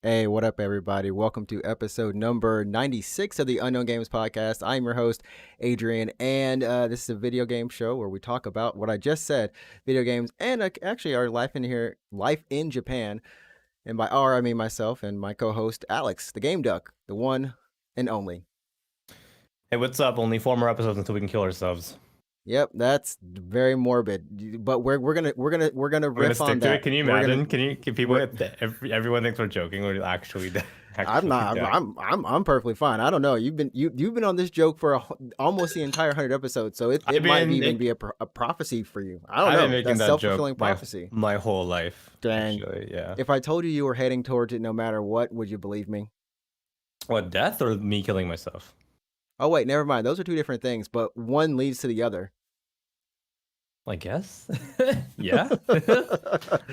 Hey, what up, everybody? Welcome to episode number 96 of the Unknown Games podcast. I'm your host, Adrian, and this is a video game show where we talk about what I just said, video games, and actually our life in Japan. And by our, I mean myself and my co-host, Alex, the Game Duck, the one and only. Hey, what's up? Only 4 more episodes until we can kill ourselves. Yep, that's very morbid, but we're gonna We're gonna riff on stick to it. that. Can you We're imagine? gonna Can people? Everyone thinks we're joking. We're actually I'm actually not. dead. I'm perfectly fine. I don't know. You've been on this joke for almost the entire 100 episodes, so it might even be a prophecy for you. I don't I've been know. making That's that self-fulfilling joke prophecy. my whole life. Dang. Actually, yeah. If I told you were heading towards it, no matter what, would you believe me? What, death or me killing myself? Oh wait, never mind. Those are two different things, but one leads to the other. I guess. Yeah.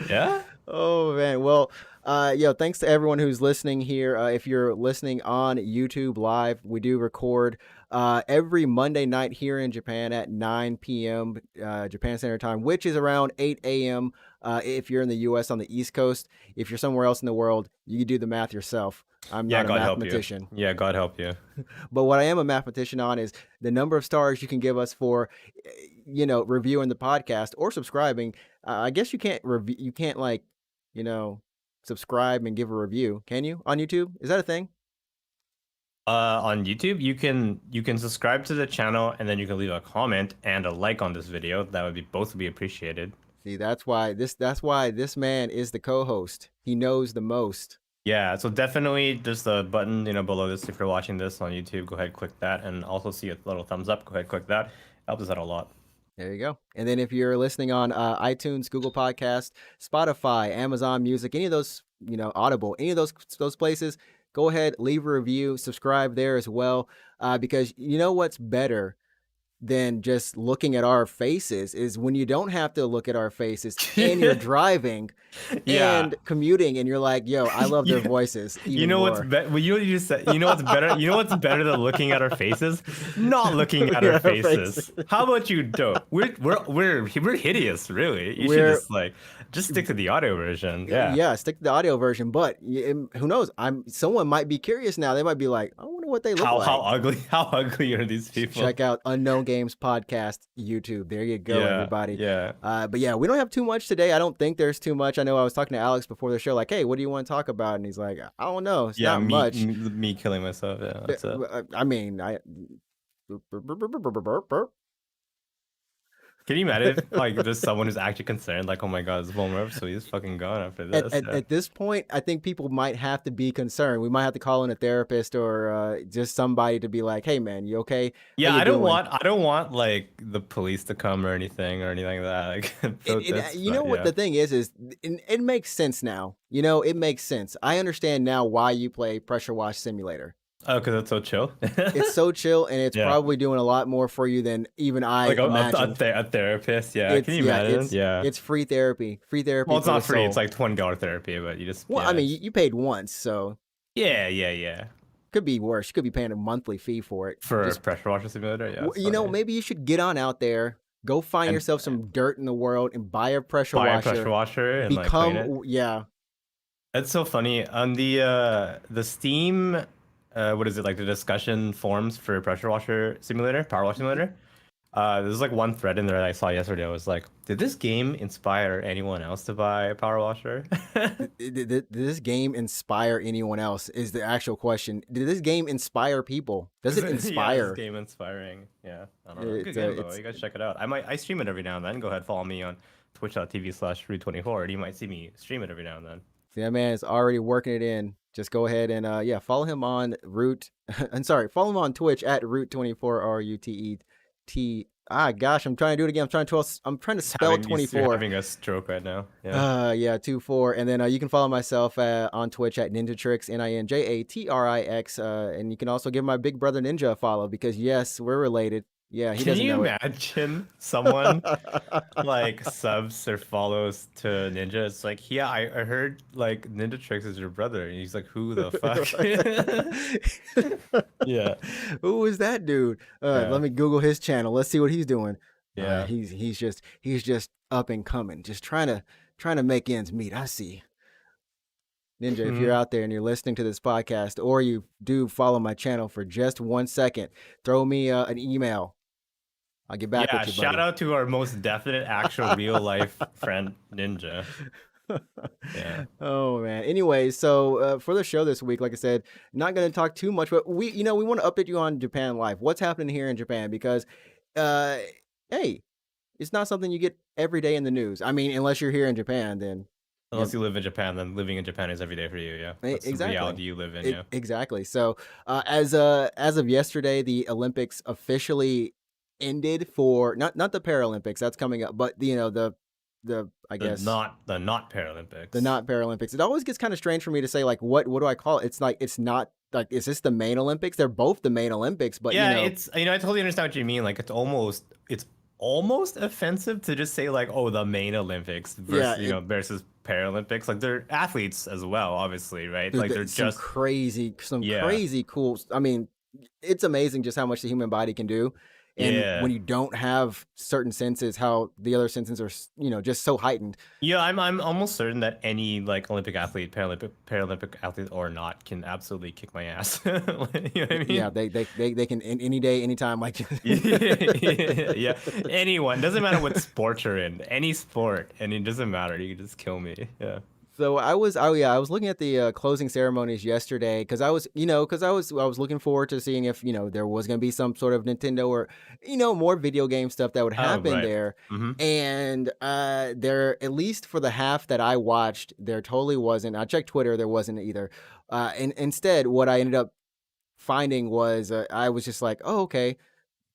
Yeah. Oh man. Well, thanks to everyone who's listening here. If you're listening on YouTube live, we do record every Monday night here in Japan at 9 p.m. Japan Standard Time, which is around 8 a.m. If you're in the U.S. on the East Coast. If you're somewhere else in the world, you can do the math yourself. I'm not a God mathematician. help you. Yeah, God help you. But what I am a mathematician on is the number of stars you can give us for, reviewing the podcast or subscribing. I guess you can't review. You can't subscribe and give a review. Can you on YouTube? Is that a thing? On YouTube, you can subscribe to the channel and then you can leave a comment and a like on this video. That would be both be appreciated. See, that's why this man is the co-host. He knows the most. Yeah, so definitely there's the button, below this. If you're watching this on YouTube, go ahead, click that, and also see a little thumbs up. Go ahead, click that. Helps us out a lot. There you go. And then if you're listening on iTunes, Google Podcast, Spotify, Amazon Music, any of those, Audible, any of those places, go ahead, leave a review, subscribe there as well, because you know what's better than just looking at our faces is when you don't have to look at our faces and you're driving and commuting and you're like, yo, I love their voices. You know what's better? Well, you just said. You know what's better? You know what's better than looking at our faces? Not looking at our faces. How about you don't? We're hideous, really. You should just stick to the audio version. Yeah, stick to the audio version. But who knows? Someone might be curious now. They might be like, I wonder what they look like. How ugly are these people? Check out Unknown Games Podcast YouTube. There you go, everybody. Yeah. But yeah, we don't have too much today. I don't think there's too much. I know I was talking to Alex before the show, like, hey, what do you want to talk about? And he's like, I don't know. It's not much. Me killing myself. Yeah, that's it. I mean, Can you imagine if, there's someone who's actually concerned, like, oh my god, this Wilmer, so he's fucking gone after this. At this point, I think people might have to be concerned. We might have to call in a therapist or just somebody to be like, hey man, you okay? Yeah, I don't want like the police to come or anything like that. Like, what the thing is it makes sense now. It makes sense. I understand now why you play Pressure Wash Simulator. Oh, because it's so chill. It's so chill, and it's probably doing a lot more for you than even I imagined. A therapist, yeah. Can you imagine? It's free therapy. Free therapy. Well, it's not free. It's like $20 therapy, but you just. Well, I mean, you paid once, so. Yeah. Could be worse. You could be paying a monthly fee for it. For a Pressure Washer Simulator, yeah. Maybe you should get on out there, go find yourself some dirt in the world, and buy a pressure washer. Buy a pressure washer and become, clean it. Yeah. It's so funny on the Steam. What is it, like the discussion forums for Pressure Washer Simulator, Power Wash Simulator? There's like one thread in there that I saw yesterday. I was like, did this game inspire anyone else to buy a Power Washer? Did this game inspire anyone else is the actual question. Did this game inspire people? Does it inspire? Yeah, this game inspiring. Yeah, I don't know. Good game, though. You guys check it out. I stream it every now and then. Go ahead, follow me on twitch.tv/root24. You might see me stream it every now and then. See, that man is already working it in. Just go ahead and follow him on follow him on Twitch at Root24 RUTET. Gosh, I'm trying to do it again. I'm trying to spell 24. You're having a stroke right now. Yeah. 24. And then you can follow myself on Twitch at Ninjatrix, NINJATRIX. And you can also give my big brother Ninja a follow because yes, we're related. Yeah, he doesn't know it. Can you imagine someone like subs or follows to Ninja? It's like, yeah, I heard like Ninjatrix is your brother, and he's like, who the fuck? Yeah. Who is that dude? Let me Google his channel. Let's see what he's doing. Yeah. He's just up and coming, just trying to make ends meet. I see. Ninja, if you're Mhm. out there and you're listening to this podcast, or you do follow my channel for just 1 second, throw me an email. I'll get back Yeah, with you, shout buddy. out to our most definite, actual, real life friend, Ninja. Yeah. Oh man. Anyway, so for the show this week, like I said, not going to talk too much, but we want to update you on Japan life. What's happening here in Japan? Because, uh, hey, it's not something you get every day in the news. I mean, unless you're here in Japan, then you Unless you live in Japan, then living in Japan is every day for you. Yeah, that's the exactly. reality you live in. Yeah. Exactly. So, as of yesterday, the Olympics officially ended for not the Paralympics. That's coming up, but the I guess The not the Paralympics. not Paralympics. It always gets kind of strange for me to say like what do I call it? It's like it's not like is this the main Olympics? They're both the main Olympics, but Yeah, I totally understand what you mean. Like it's almost offensive to just say like, oh, the main Olympics yeah, versus versus Paralympics. Like they're athletes as well, obviously, right? dude, Like they're some just yeah, crazy cool. I mean, it's amazing just how much the human body can do, and yeah. when you don't have certain senses, how the other senses are just so heightened. Yeah, I'm almost certain that any like Olympic athlete, Paralympic athlete or not, can absolutely kick my ass. You know what I Yeah, mean? they can any day, anytime. Like, Yeah, anyone, doesn't matter what sport you're in, any sport, and it doesn't matter. You can just kill me. Yeah. so I was looking at the closing ceremonies yesterday because I was looking forward to seeing if there was going to be some sort of Nintendo or more video game stuff that would Oh, happen right. there, Mm-hmm. and there at least for the half that I watched, there totally wasn't. I checked Twitter, there wasn't either. And instead, what I ended up finding was I was just like, oh okay,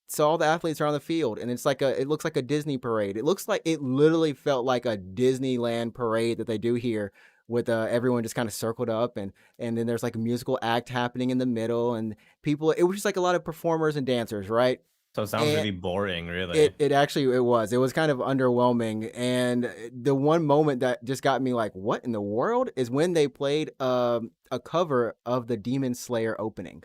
so all the athletes are on the field and it looks like a Disney parade. It looks like it literally felt like a Disneyland parade that they do here with everyone just kind of circled up and then there's like a musical act happening in the middle and people it was just like a lot of performers and dancers, right? So it sounds And really boring, really. it actually it was kind of underwhelming, and the one moment that just got me like what in the world is when they played a cover of the Demon Slayer opening.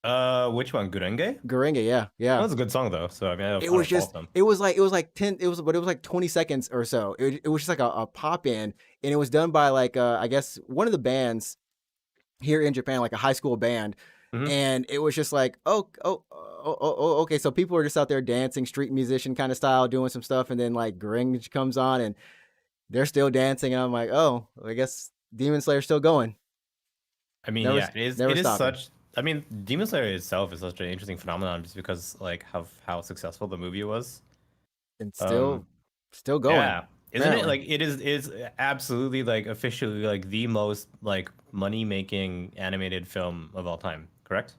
Which one? Gurenge? Gurenge, yeah, yeah. That was a good song though. So I mean, It I was don't just fault them. it was like 10 but it was like 20 seconds or so. It was just like a pop in, and it was done by like I guess one of the bands here in Japan, like a high school band, Mm-hmm. and it was just like okay, so people are just out there dancing street musician kind of style doing some stuff, and then like Gringe comes on and they're still dancing, and I'm like, oh, I guess Demon Slayer's still going. I mean, Never yeah, it is. never It is stopping. such. I mean, Demon Slayer itself is such an interesting phenomenon, just because like how successful the movie was. And Um, still going, yeah, isn't it apparently. like it is absolutely like officially like the most like money making animated film of all time, correct?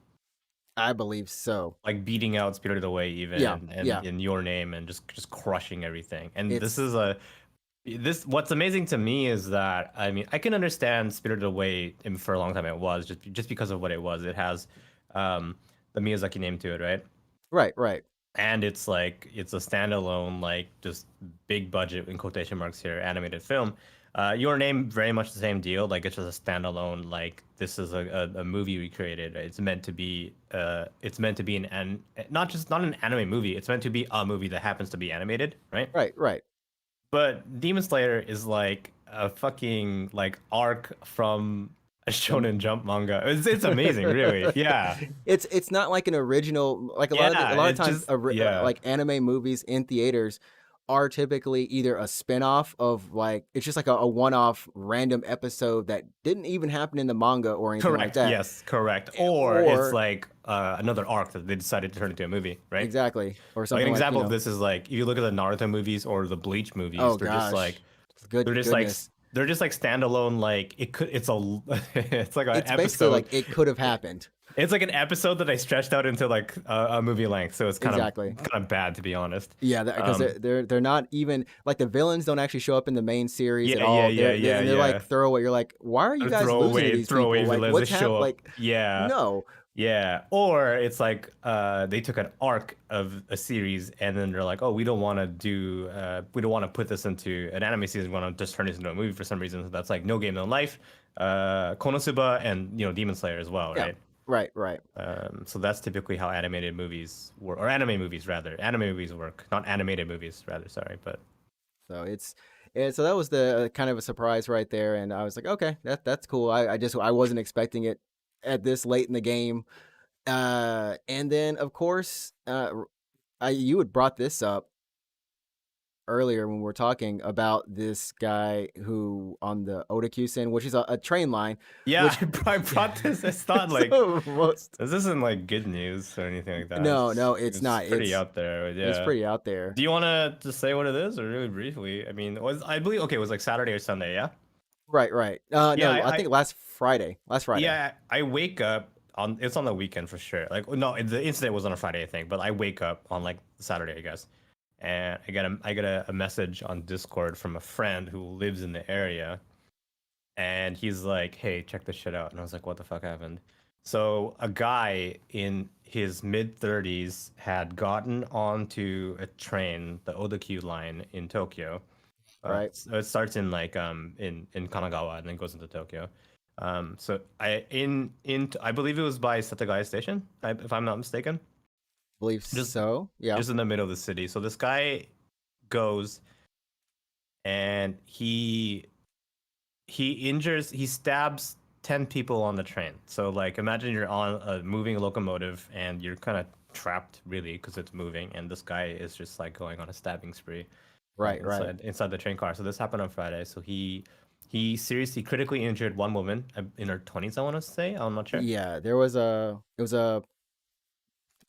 I believe so. Like beating out Spirited Away even Yeah, and yeah. in Your Name and just crushing everything. And this It's is a this what's amazing to me is that I mean I can understand Spirited Away for a long time it was just because of what it was. It has the Miyazaki name to it, right? right, right. And it's like it's a standalone like just big budget in quotation marks here animated film. Your Name very much the same deal. Like it's just a standalone. Like this is a movie we created. It's meant to be an not an anime movie. It's meant to be a movie that happens to be animated, right? Right, right. But Demon Slayer is like a fucking like arc from a The Shonen Jump manga. It's amazing, really. Yeah, it's not like an original like a yeah. lot of It's times just yeah. like anime movies in theaters are typically either a spin-off of like it's just like a one-off random episode that didn't even happen in the manga or anything like Correct. that. Yes, correct. Or it's Or like another arc that they decided to turn into a movie, right? exactly. Or Like an something like, example of this is like if you look at the Naruto movies or the Bleach movies, oh gosh. they're just like Goodness. they're just like standalone. Like it's a it's like an It's basically like episode. it could have happened. It's like an episode that I stretched out into like a movie length. So it's Exactly. kind of bad to be honest. Yeah, because Um, they're not even like the villains don't actually show up in the main series at yeah, all. They're like yeah. throwaway. You're like, why are you Or guys losing to these throwaway people? Like, villains that what's show happening? up. Like, Yeah. no. Yeah, or it's like they took an arc of a series and then they're like, oh, we don't want to put this into an anime season. We want to just turn this into a movie for some reason. So that's like No Game No Life, Konosuba, and Demon Slayer as well, Yeah. right? Right. Right. So that's typically how animated movies work, or anime movies rather. Anime movies work, not animated movies rather. Sorry, but So And so that was the kind of a surprise right there. And I was like, okay, that's cool. I wasn't expecting it at this late in the game. And then of course, you had brought this up earlier when we were talking about this guy who on the Odakyusen, which is a train line, Yeah, which I brought this. It's not like so most this isn't like good news or anything like that. no, it's It's not. pretty out there. But It's yeah. pretty out there. Do you want to just say what it is, or really briefly? I mean, I believe okay, it was like Saturday or Sunday, yeah. Right, right. Yeah, No, I think last Friday. Last Friday. yeah. I wake up on it's on the weekend for sure. Like no, the incident was on a Friday, I think, but I wake up on like Saturday, I guess, and I get a message on Discord from a friend who lives in the area, and he's like, "Hey, check this shit out." And I was like, "What the fuck happened?" So a guy in his mid-30s had gotten onto a train, the Odakyu line in Tokyo. Right. So it starts in like in Kanagawa and then goes into Tokyo. So I believe it was by Setagaya Station, if I'm not mistaken. Believe Just so. Yeah. just in the middle of the city. So this guy goes and he stabs 10 people on the train. So like imagine you're on a moving locomotive and you're kind of trapped really because it's moving, and this guy is just like going on a stabbing spree Right, right. inside the train car. So this happened on Friday. So he seriously critically injured one woman in her 20s, I want to say. I'm not sure. Yeah, there was it was a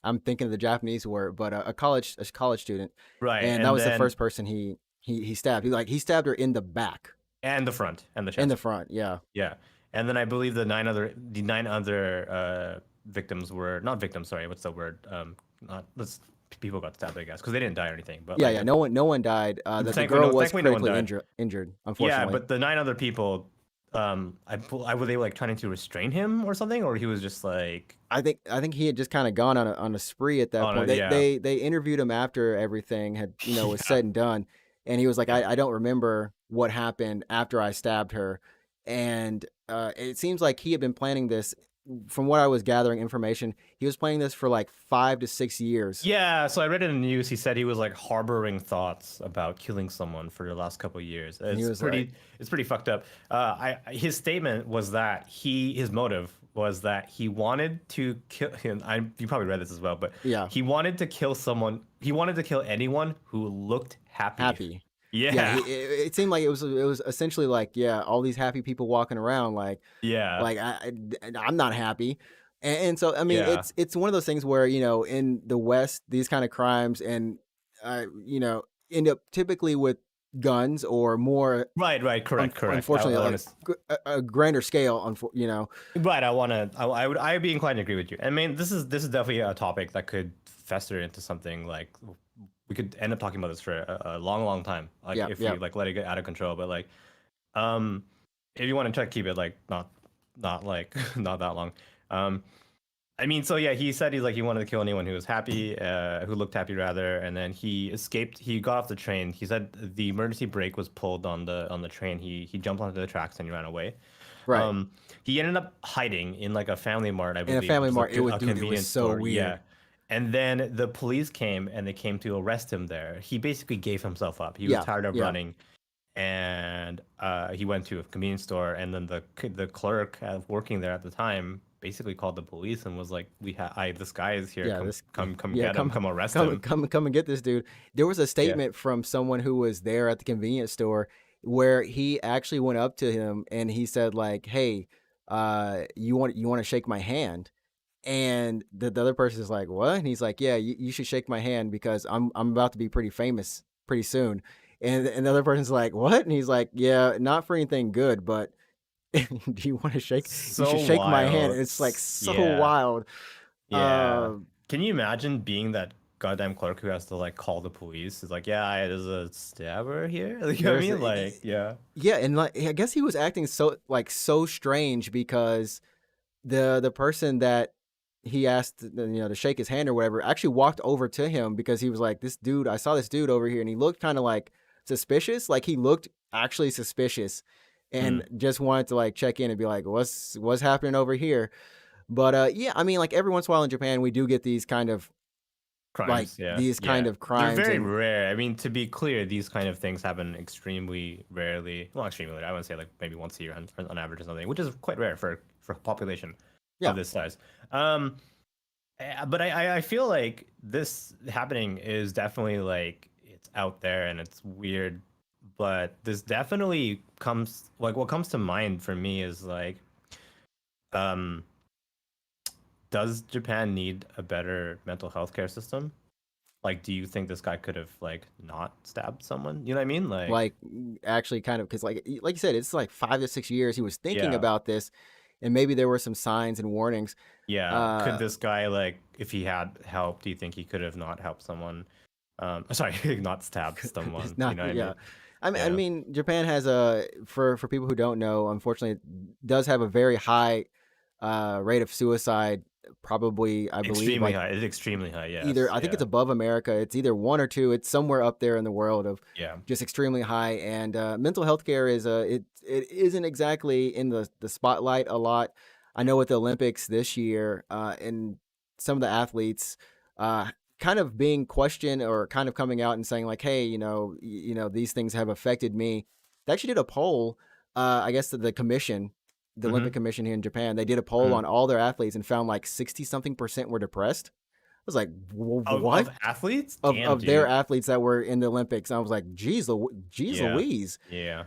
I'm thinking of the Japanese word, but a college student, Right. and that And was the then first person he stabbed. He stabbed her in the back, and the front and the in the chest. front. Yeah. Yeah. And then I believe the nine other victims were not victims, sorry, what's the word? Not let's people got stabbed, I guess, because they didn't die or anything. But Yeah, like yeah. No one died. The girl was thankfully no one critically died. injured, Yeah, unfortunately. but the nine other people, I were they like trying to restrain him or something, or he was just like, I think he had just kind of gone on a spree at that oh no, point. yeah, They interviewed him after everything had was yeah, said and done, and he was like, yeah, I don't remember what happened after I stabbed her, and it seems like he had been planning this. From what I was gathering information, he was planning this for like 5 to 6 years, yeah. So I read in the news. He said he was like harboring thoughts about killing someone for the last couple of years. and he was like, It's pretty fucked up. His statement was that his motive was that he wanted to kill him. You probably read this as well, but yeah, he wanted to kill someone. He wanted to kill anyone who looked happy. happy. Yeah, Yeah, it seemed like it was essentially like, yeah, all these happy people walking around yeah, like I'm not happy. And so I mean yeah. it's one of those things where in the West these kind of crimes and end up typically with guns or more Right, right, correct. unfortunately I like want to. a grander scale Right, I would be inclined to agree with you. I mean, this is definitely a topic that could fester into something like we could end up talking about this for a long, long time. Like yeah, if we yeah, like let it get out of control. But like, um, if you want to try to keep it like not like not that long. Um, I mean, so yeah, he said he wanted to kill anyone who was happy, who looked happy rather, and then he escaped. He got off the train. He said the emergency brake was pulled on the train. He jumped onto the tracks and he ran away. right. Um, he ended up hiding in like a Family Mart, I In a believe, which Family is Mart, like it was a dude, it was convenience so store. weird. Yeah. And then the police came and they came to arrest him there. He basically gave himself up. He was Yeah, tired of yeah, running, and he went to a convenience store. And then the clerk working there at the time basically called the police and was like, this guy is here. yeah. Come This come yeah, get him. Come arrest come him." come come and get this dude. There was a Yeah. statement from someone who was there at the convenience store where he actually went up to him and he said like, "Hey, you want to shake my hand?" And the other person is like, "What?" And he's like, "Yeah, you should shake my hand because I'm about to be pretty famous pretty soon." And the other person's like, "What?" And he's like, "Yeah, not for anything good, but do you want to shake? You should So shake my hand." And wild. it's like so Yeah. wild. Yeah. Uh, Can you imagine being that goddamn clerk who has to like call the police? It's like, yeah, there's a stabber here. Like, you know what I there's mean? Like, yeah. yeah, and like I guess he was acting so strange because the person that he asked to shake his hand or whatever actually walked over to him because he was like, this dude, I saw this dude over here and he looked kind of like suspicious, like he looked actually suspicious and Mm. just wanted to like check in and be like, what's happening over here. But yeah, I mean, like every once in a while in Japan we do get these kind of like Crimes, yeah, these kind yeah. of They're crimes. very And rare. I mean, to be clear, these kind of things happen extremely rarely. Well, extremely rare. I wouldn't say like maybe once a year on average or something, which is quite rare for a population yeah, of this size. Um, but I feel like this happening is definitely like it's out there and it's weird, but this definitely comes like what comes to mind for me is like, um, does Japan need a better mental health care system? Like, do you think this guy could have like not stabbed someone? You know what I mean? Like, like actually kind of because like you said, it's like 5 to 6 years he was thinking yeah, about this, and maybe there were some signs and warnings. yeah. Could Uh, this guy like, if he had help, do you think he could have not helped someone? Sorry, not stabbed it's someone. You not, know what I yeah. mean? I Yeah. mean, Japan has a for people who don't know, unfortunately, it does have a very high rate of suicide. Probably, I believe, Extremely like high. It's extremely high. either Yes. I think it's Yeah. above America. It's either one or two. It's somewhere up there in the world of Yeah. just extremely high. And mental health care is it isn't exactly in the spotlight a lot. I know with the Olympics this year, and some of the athletes uh, kind of being questioned or kind of coming out and saying like, hey, these things have affected me. They actually did a poll. I guess the commission. The Olympic Mm-hmm. Commission here in Japan, they did a poll Mm-hmm. on all their athletes and found like 60 something percent were depressed. Was like, what? Of athletes? Of Damn, their dude. athletes that were in the Olympics. And I was like, geez, Yeah. Louise. Yeah.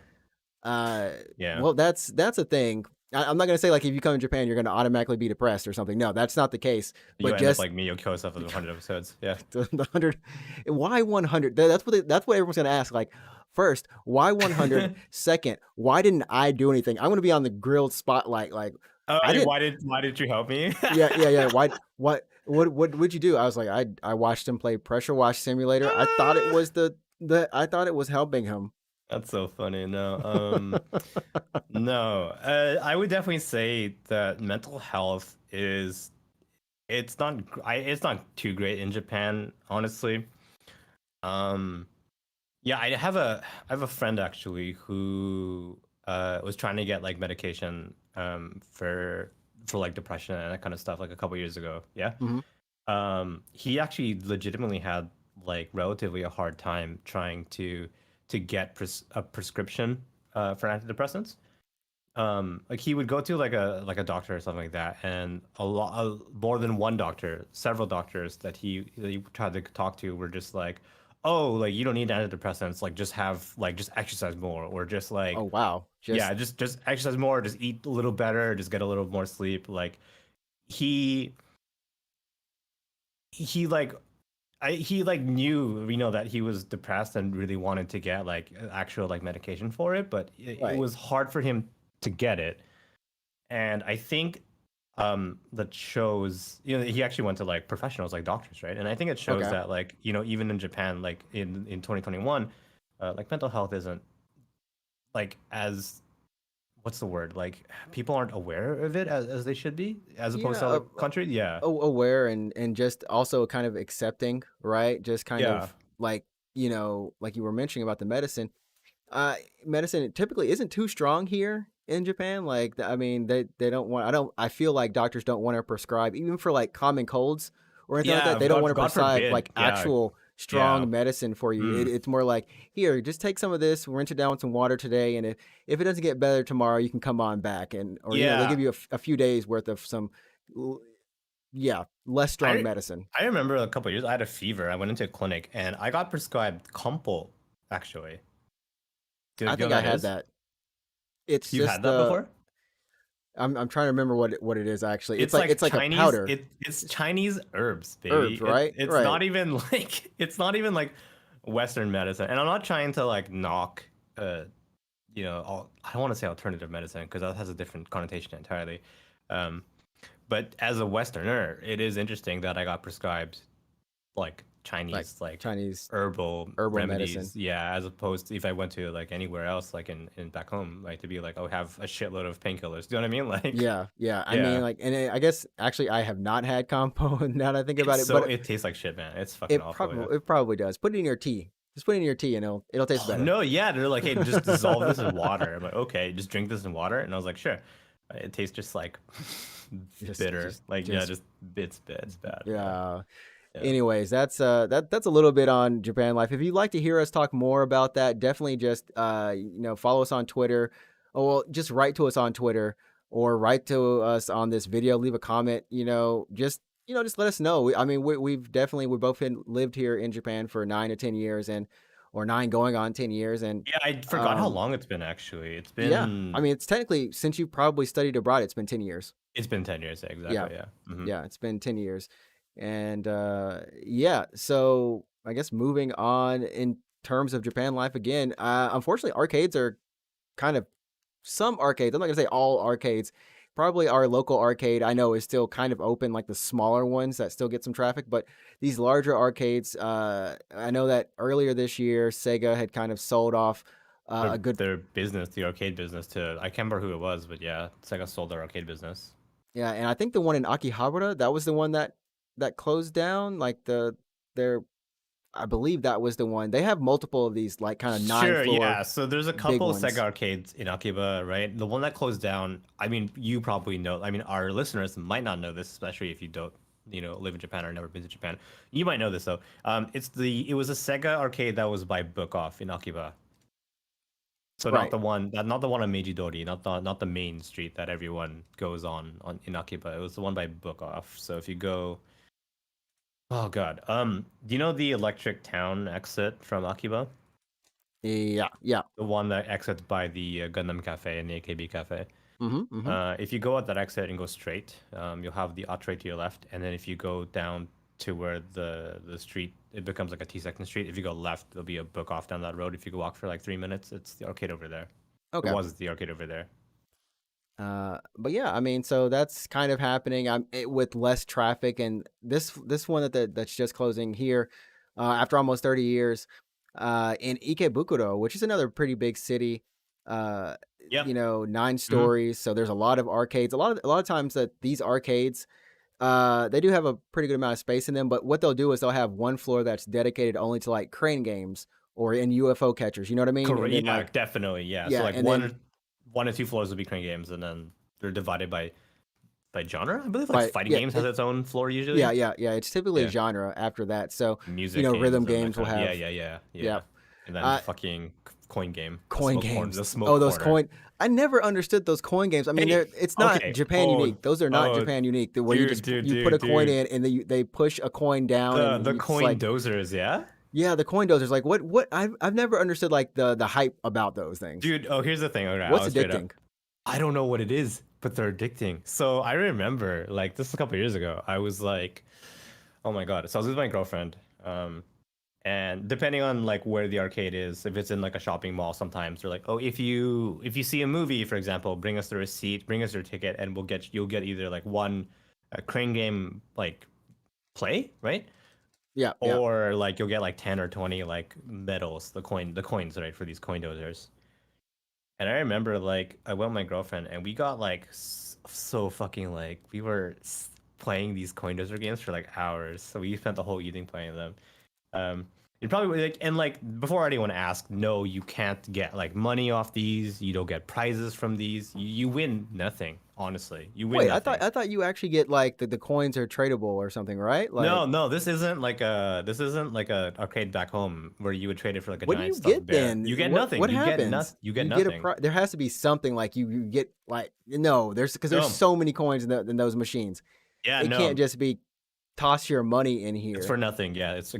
Uh, Yeah. well, that's a thing. I'm not gonna say like if you come to Japan, you're gonna automatically be depressed or something. No, that's not the case. You But end up just like me, Yoko stuff of 100 episodes. Yeah. the 100, why 100? That's what everyone's gonna ask. Like, first, why 100? Second, why didn't I do anything? I'm gonna be on the grilled spotlight. Like, Oh, I didn't. why did you help me? Yeah. Why? What would you do? I was like, I watched him play Pressure Wash Simulator. I thought it was the I thought it was helping him. That's so funny. No, no. I would definitely say that mental health is it's not too great in Japan, honestly. Um, yeah, I have a friend actually who was trying to get like medication for like depression and that kind of stuff like a couple years ago. Yeah. Hmm. He actually legitimately had like relatively a hard time trying to get a prescription for antidepressants. Like he would go to like a doctor or something like that, and more than one doctor, several doctors that he tried to talk to were just like, oh, like you don't need antidepressants, like just exercise more, or just like Oh wow, yeah, just just exercise more, just eat a little better, just get a little more sleep. Like he he like he like knew that he was depressed and really wanted to get like actual like medication for it, but it right. was hard for him to get it. And I think that shows, he actually went to like professionals like doctors, right? And I think it shows Okay. that like even in Japan, like in 2021, like mental health isn't like as, what's the word, like people aren't aware of it as they should be, as opposed Yeah. to other countries. Yeah. Aware and just also kind of accepting, right? Just kind Yeah. of like like you were mentioning about the medicine. Uh, Medicine typically isn't too strong here in Japan. Like, I mean, they don't want. I feel like doctors don't want to prescribe even for like common colds or anything like that. Yeah, They don't want to God prescribe forbid. like Yeah. actual Yeah. strong medicine for you. Mm. It's more like, here, just take some of this, rinse it down with some water today, and if it doesn't get better tomorrow, you can come on back, and or they Yeah. give you a few days worth of some yeah, less strong I medicine. I remember a couple of years I had a fever. I went into a clinic and I got prescribed Compo, actually. I Do you think know I what that had is? that. It's You've just had that before? I'm trying to remember what it is actually. It's It's like like a Chinese. powder. It's Chinese herbs, baby. Herbs, right? It's Right. not even like it's not even like Western medicine. And I'm not trying to like knock I don't want to say alternative medicine because that has a different connotation entirely. Um, but as a Westerner, it is interesting that I got prescribed like Like Chinese like Chinese herbal herbal medicine. remedies. Yeah, as opposed to if I went to like anywhere else, like in back home, like to be like, oh, have a shitload of painkillers. Do you know what I mean? Like, Yeah. I mean, yeah, like, and I guess actually I have not had compo now that I think about it, but it tastes like shit, man. It's fucking awful. Yeah. it probably does. Put it in your tea. Just put it in your tea, and it'll taste Oh better. no, yeah, they're like, hey, just dissolve this in water. I'm like, okay, just drink this in water, and I was like, sure. It tastes just like Just bitter, like yeah, just just it's bad, it's bad. Yeah. yeah. Yeah. Anyways, that's a little bit on Japan life. If you'd like to hear us talk more about that, definitely just follow us on Twitter. Or well, just write to us on Twitter or write to us on this video. Leave a comment. Just let us know. I mean, we both lived here in Japan for 9 to 10 years, or 9 going on 10 years, and Yeah, I forgot how long it's been actually. yeah, I mean, it's technically, since you probably studied abroad, it's been 10 years. It's been 10 years, Yeah. exactly, yeah. Yeah, it's been 10 years. And yeah, so I guess moving on in terms of Japan life again, unfortunately, arcades are kind of, some arcades, I'm not gonna say all arcades, probably our local arcade I know is still kind of open, like the smaller ones that still get some traffic, but these larger arcades, I know that earlier this year, Sega had kind of sold off a good, Their business, the arcade business, to I can't remember who it was, but yeah, Sega sold their arcade business. yeah, and I think the one in Akihabara, that was the one that closed down, like their I believe that was the one. They have multiple of these, like, kind of nine Sure, floor yeah. So there's a big couple ones. Sega arcades in Akiba, right? The one that closed down, I mean, you probably know. I mean, our listeners might not know this, especially if you don't, live in Japan or never been to Japan. You might know this though. It was a Sega arcade that was by Book Off in Akiba. So Right. not the one on Meiji Dori, not the main street that everyone goes on in Akiba. It was the one by Book Off. So if you go, oh god, do you know the Electric Town exit from Akiba? Yeah, yeah. The one that exits by the Gundam Cafe and the AKB Cafe. Mm-hmm. If you go at that exit and go straight, you'll have the Atre to your left, and then if you go down to where the street, it becomes like a T-section street. If you go left, there'll be a Book Off down that road. If you go walk for like 3 minutes, it's the arcade over there. Okay. It was the arcade over there. But yeah, I mean, so that's kind of happening. With less traffic, and this one that's just closing here, after almost 30 years, in Ikebukuro, which is another pretty big city. Yep. 9 stories, so there's a lot of arcades. A lot of times that these arcades, they do have a pretty good amount of space in them, but what they'll do is they'll have one floor that's dedicated only to like crane games or in UFO catchers. You know what I mean? Correct. Then, Yeah, like, definitely. Yeah. yeah, So like and then one or two floors will be crane games, and then they're divided by genre. I believe like by fighting yeah, games has its own floor usually. yeah. It's typically Yeah. genre after that. So Music rhythm games and that games will kind of, have yeah. And then uh, fucking coin game, coin the games. smoke Oh, those corner. coin. I never understood those coin games. I mean, Hey, it's not okay. Japan unique. Those are not Japan unique. The way you put a coin in and then they push a coin down and The it's coin like, dozers, yeah. yeah, the coin dozers. Like what I've never understood like the hype about those things. Dude, oh, here's the thing. Okay, What's I'll straight up. addicting? I don't know what it is, but they're addicting. So I remember, like, this was a couple years ago. I was like, oh my god. So I was with my girlfriend. And depending on like where the arcade is, if it's in like a shopping mall, sometimes they're like, oh, if you see a movie, for example, bring us the receipt, bring us your ticket, and you'll get either like one crane game like play, right? Yeah. Or like you'll get like 10 or 20 like medals, the coins, right, for these coin dozers. And I remember like I went with my girlfriend and we got like so fucking like we were playing these coin dozer games for like hours. So we spent the whole evening playing them. You probably like, and like before anyone asked, no, you can't get like money off these. You don't get prizes from these. You win nothing. Honestly, you win. Wait, nothing. I thought you actually get like the coins are tradable or something, right? Like, No, this isn't like a arcade back home where you would trade it for like a what do giant you stuffed get bear. then? You get nothing. What you happens? Get you get Get nothing. there has to be something like you get like no. There's because there's No. so many coins in those machines. Yeah, It no, can't just be toss your money in here. it's for nothing. Yeah, it's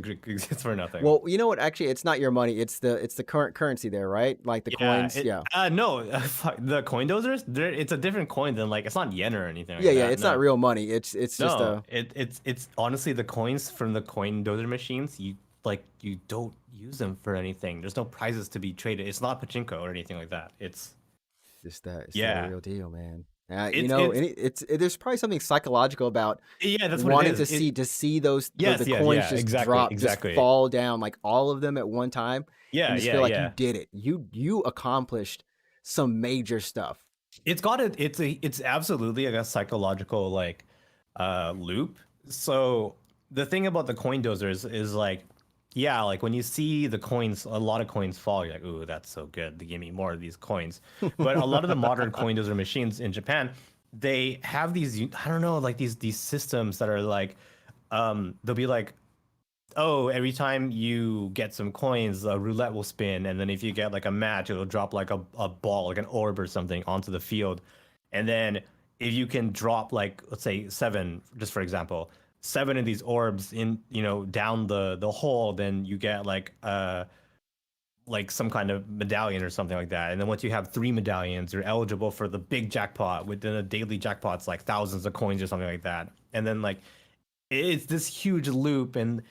for nothing. Well, you know what? Actually, it's not your money. It's the current currency there, right? Like the coins. Yeah. No, the coin dozers. It's a different coin than like it's not yen or anything. Like Yeah. that, It's no. not real money. It's just No, it's honestly the coins from the coin dozer machines. You don't use them for anything. There's no prizes to be traded. It's not pachinko or anything like that. It's just that. It's yeah. the real deal, man. There's probably something psychological about That's what wanting it is. to see those the Yeah, coins just drop, exactly. just fall down, like all of them at one time. Yeah, and just feel like you did it. You accomplished some major stuff. It's absolutely like a psychological like loop. So the thing about the coin dozers is like, yeah, like when you see the coins, a lot of coins fall, you're like, ooh, that's so good. They give me more of these coins. But a lot of the modern coin dozer machines in Japan, they have these, I don't know, like these systems that are like, they'll be like, oh, every time you get some coins, a roulette will spin, and then if you get like a match, it'll drop like a ball, like an orb or something, onto the field, and then if you can drop like let's say seven, just for example, seven of these orbs in down the hole, then you get like some kind of medallion or something like that. And then once you have three medallions, you're eligible for the big jackpot. Within a daily jackpot's like thousands of coins or something like that. And then like it's this huge loop, and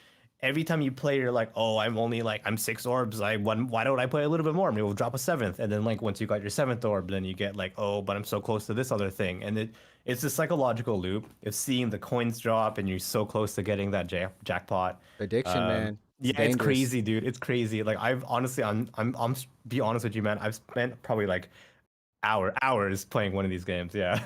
every time you play, you're like, oh, I'm six orbs. Why don't I play a little bit more? Maybe we'll drop a seventh. And then like once you got your seventh orb, then you get like, oh, but I'm so close to this other thing. And it's a psychological loop. It's seeing the coins drop, and you're so close to getting that jackpot. Addiction, man. It's Yeah, it's dangerous. crazy, dude. It's crazy. Like I've honestly, I'm be honest with you, man. I've spent probably like hours playing one of these games. Yeah,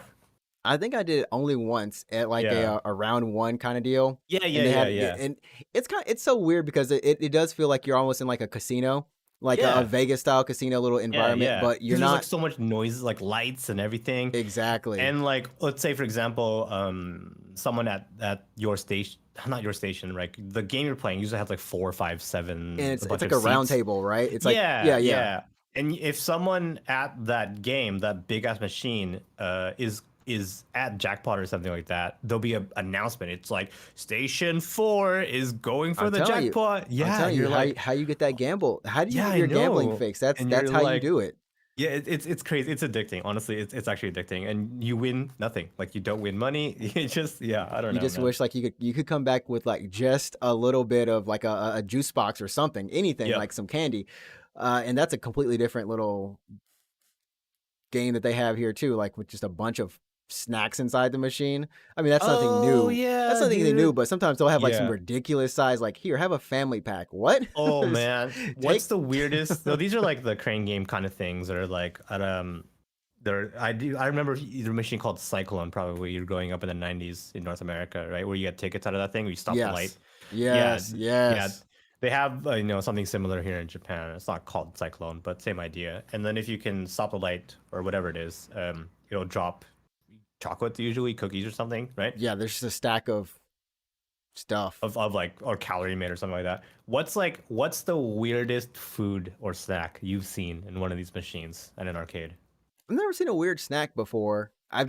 I think I did it only once at like yeah, a round one kind of deal. yeah, And they had yeah. and it's so weird because it does feel like you're almost in like a casino, like a Yeah, Vegas style casino little yeah, environment, yeah. but you're Because there's like not so much noises, like lights and everything. exactly. And like, let's say for example, someone at your station, not your station, right? The game you're playing usually has like four, five, And seven, a it's bunch like of a round seats. table, right? It's like Yeah, yeah, yeah. yeah. And if someone at that game, that big ass machine, is at jackpot or something like that, there'll be an announcement. It's like Station 4 is going for I'm the telling you. jackpot. I'm Yeah, telling you're you like, how you get that gamble. How do you yeah, get I your gambling know. fix? That's And that's you're how you like, do it. yeah, it's crazy. It's addicting. Honestly, it's actually addicting, and you win nothing. Like you don't win money. You just, yeah, I don't You know, just man. wish like you could come back with like just a little bit of like a juice box or something, anything Yep. like some candy, and that's a completely different little game that they have here too, like with just a bunch of snacks inside the machine. I mean, that's nothing Oh new. That's yeah, nothing new, dude. but sometimes they'll have like some Yeah. ridiculous size, like here, have a family pack. What? Oh man, what's Take the weirdest? No, these are like the crane game kind of things that are like at there I remember the machine called Cyclone, probably you're growing up in the 90s in North America, right? Where you get tickets out of that thing, where you stop the light. yes, Yeah, yes, yeah. yes. They have something similar here in Japan. It's not called Cyclone, but same idea. And then if you can stop the light or whatever it is, it'll drop chocolate, usually cookies or something, right? Yeah, there's just a stack of stuff. Of like, or calorie made or something like that. What's the weirdest food or snack you've seen in one of these machines at an arcade? I've never seen a weird snack before. Oh yeah.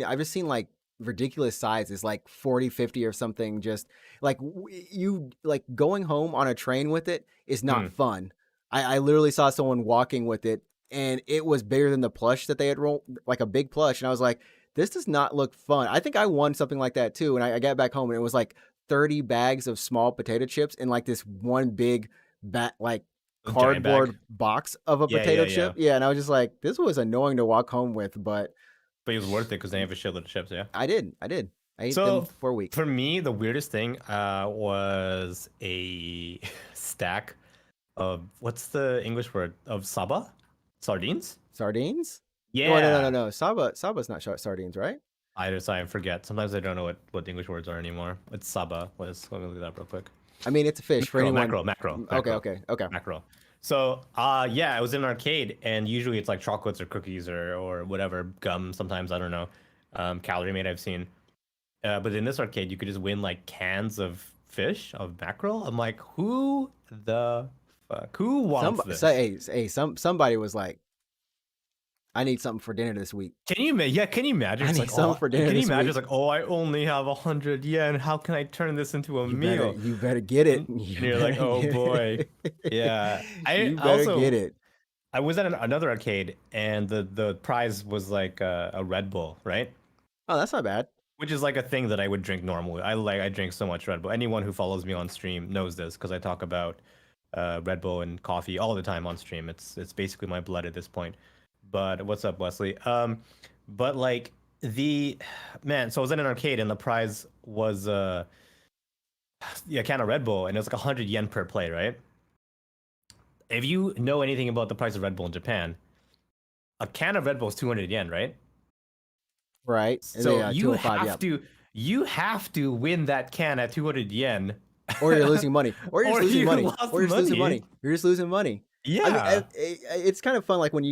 I've just seen like ridiculous sizes, like 40, 50 or something. Just like you like going home on a train with it is not Hmm. fun. I literally saw someone walking with it and it was bigger than the plush that they had rolled, like a big plush. And I was like, this does not look fun. I think I won something like that too. And I got back home and it was like 30 bags of small potato chips in like this one big like A giant bag. cardboard box of a Yeah, potato yeah, chip. yeah. Yeah, and I was just like, this was annoying to walk home with, but But it was worth it because they have a shitload of chips. Yeah. I did. I did. I ate them So for a week. for me, the weirdest thing was a stack of, what's the English word, of saba sardines. Sardines? No, no, no, no, Yeah. no. Saba's not sardines, right? I forget. Sometimes I don't know what the English words are anymore. It's saba. Let me look it up real quick. I mean, it's a fish for anyone. Okay, Mackerel. okay, okay. Mackerel. So, yeah, I was in an arcade, and usually it's like chocolates or cookies or whatever, gum. Sometimes I don't know. Calorie made I've seen. But in this arcade, you could just win like cans of fish, of mackerel. I'm like, who the fuck? Who wants this? Somebody was like, I need something for dinner this week. Can you imagine? I It's need like, something oh, for dinner can you this imagine? week. It's like, oh, I only have 100 yen. How can I turn this into a meal? You better get it. And you're like, oh boy, yeah. You better get it. I was at another arcade, and the prize was like a Red Bull, right? Oh, that's not bad. Which is like a thing that I would drink normally. I drink so much Red Bull. Anyone who follows me on stream knows this because I talk about Red Bull and coffee all the time on stream. It's basically my blood at this point. But what's up, Wesley? But like the man, so I was in an arcade and the prize was yeah, a can of Red Bull, and it was like 100 yen per play, right? If you know anything about the price of Red Bull in Japan, a can of Red Bull is 200 yen, right? Right. So Yeah, you 205, yeah. you have to win that can at 200 yen. Or you're losing money. Or you're Or just losing you money. lost Or you're just losing money. money. You're just losing money. I mean, Yeah. it's kind of fun, like when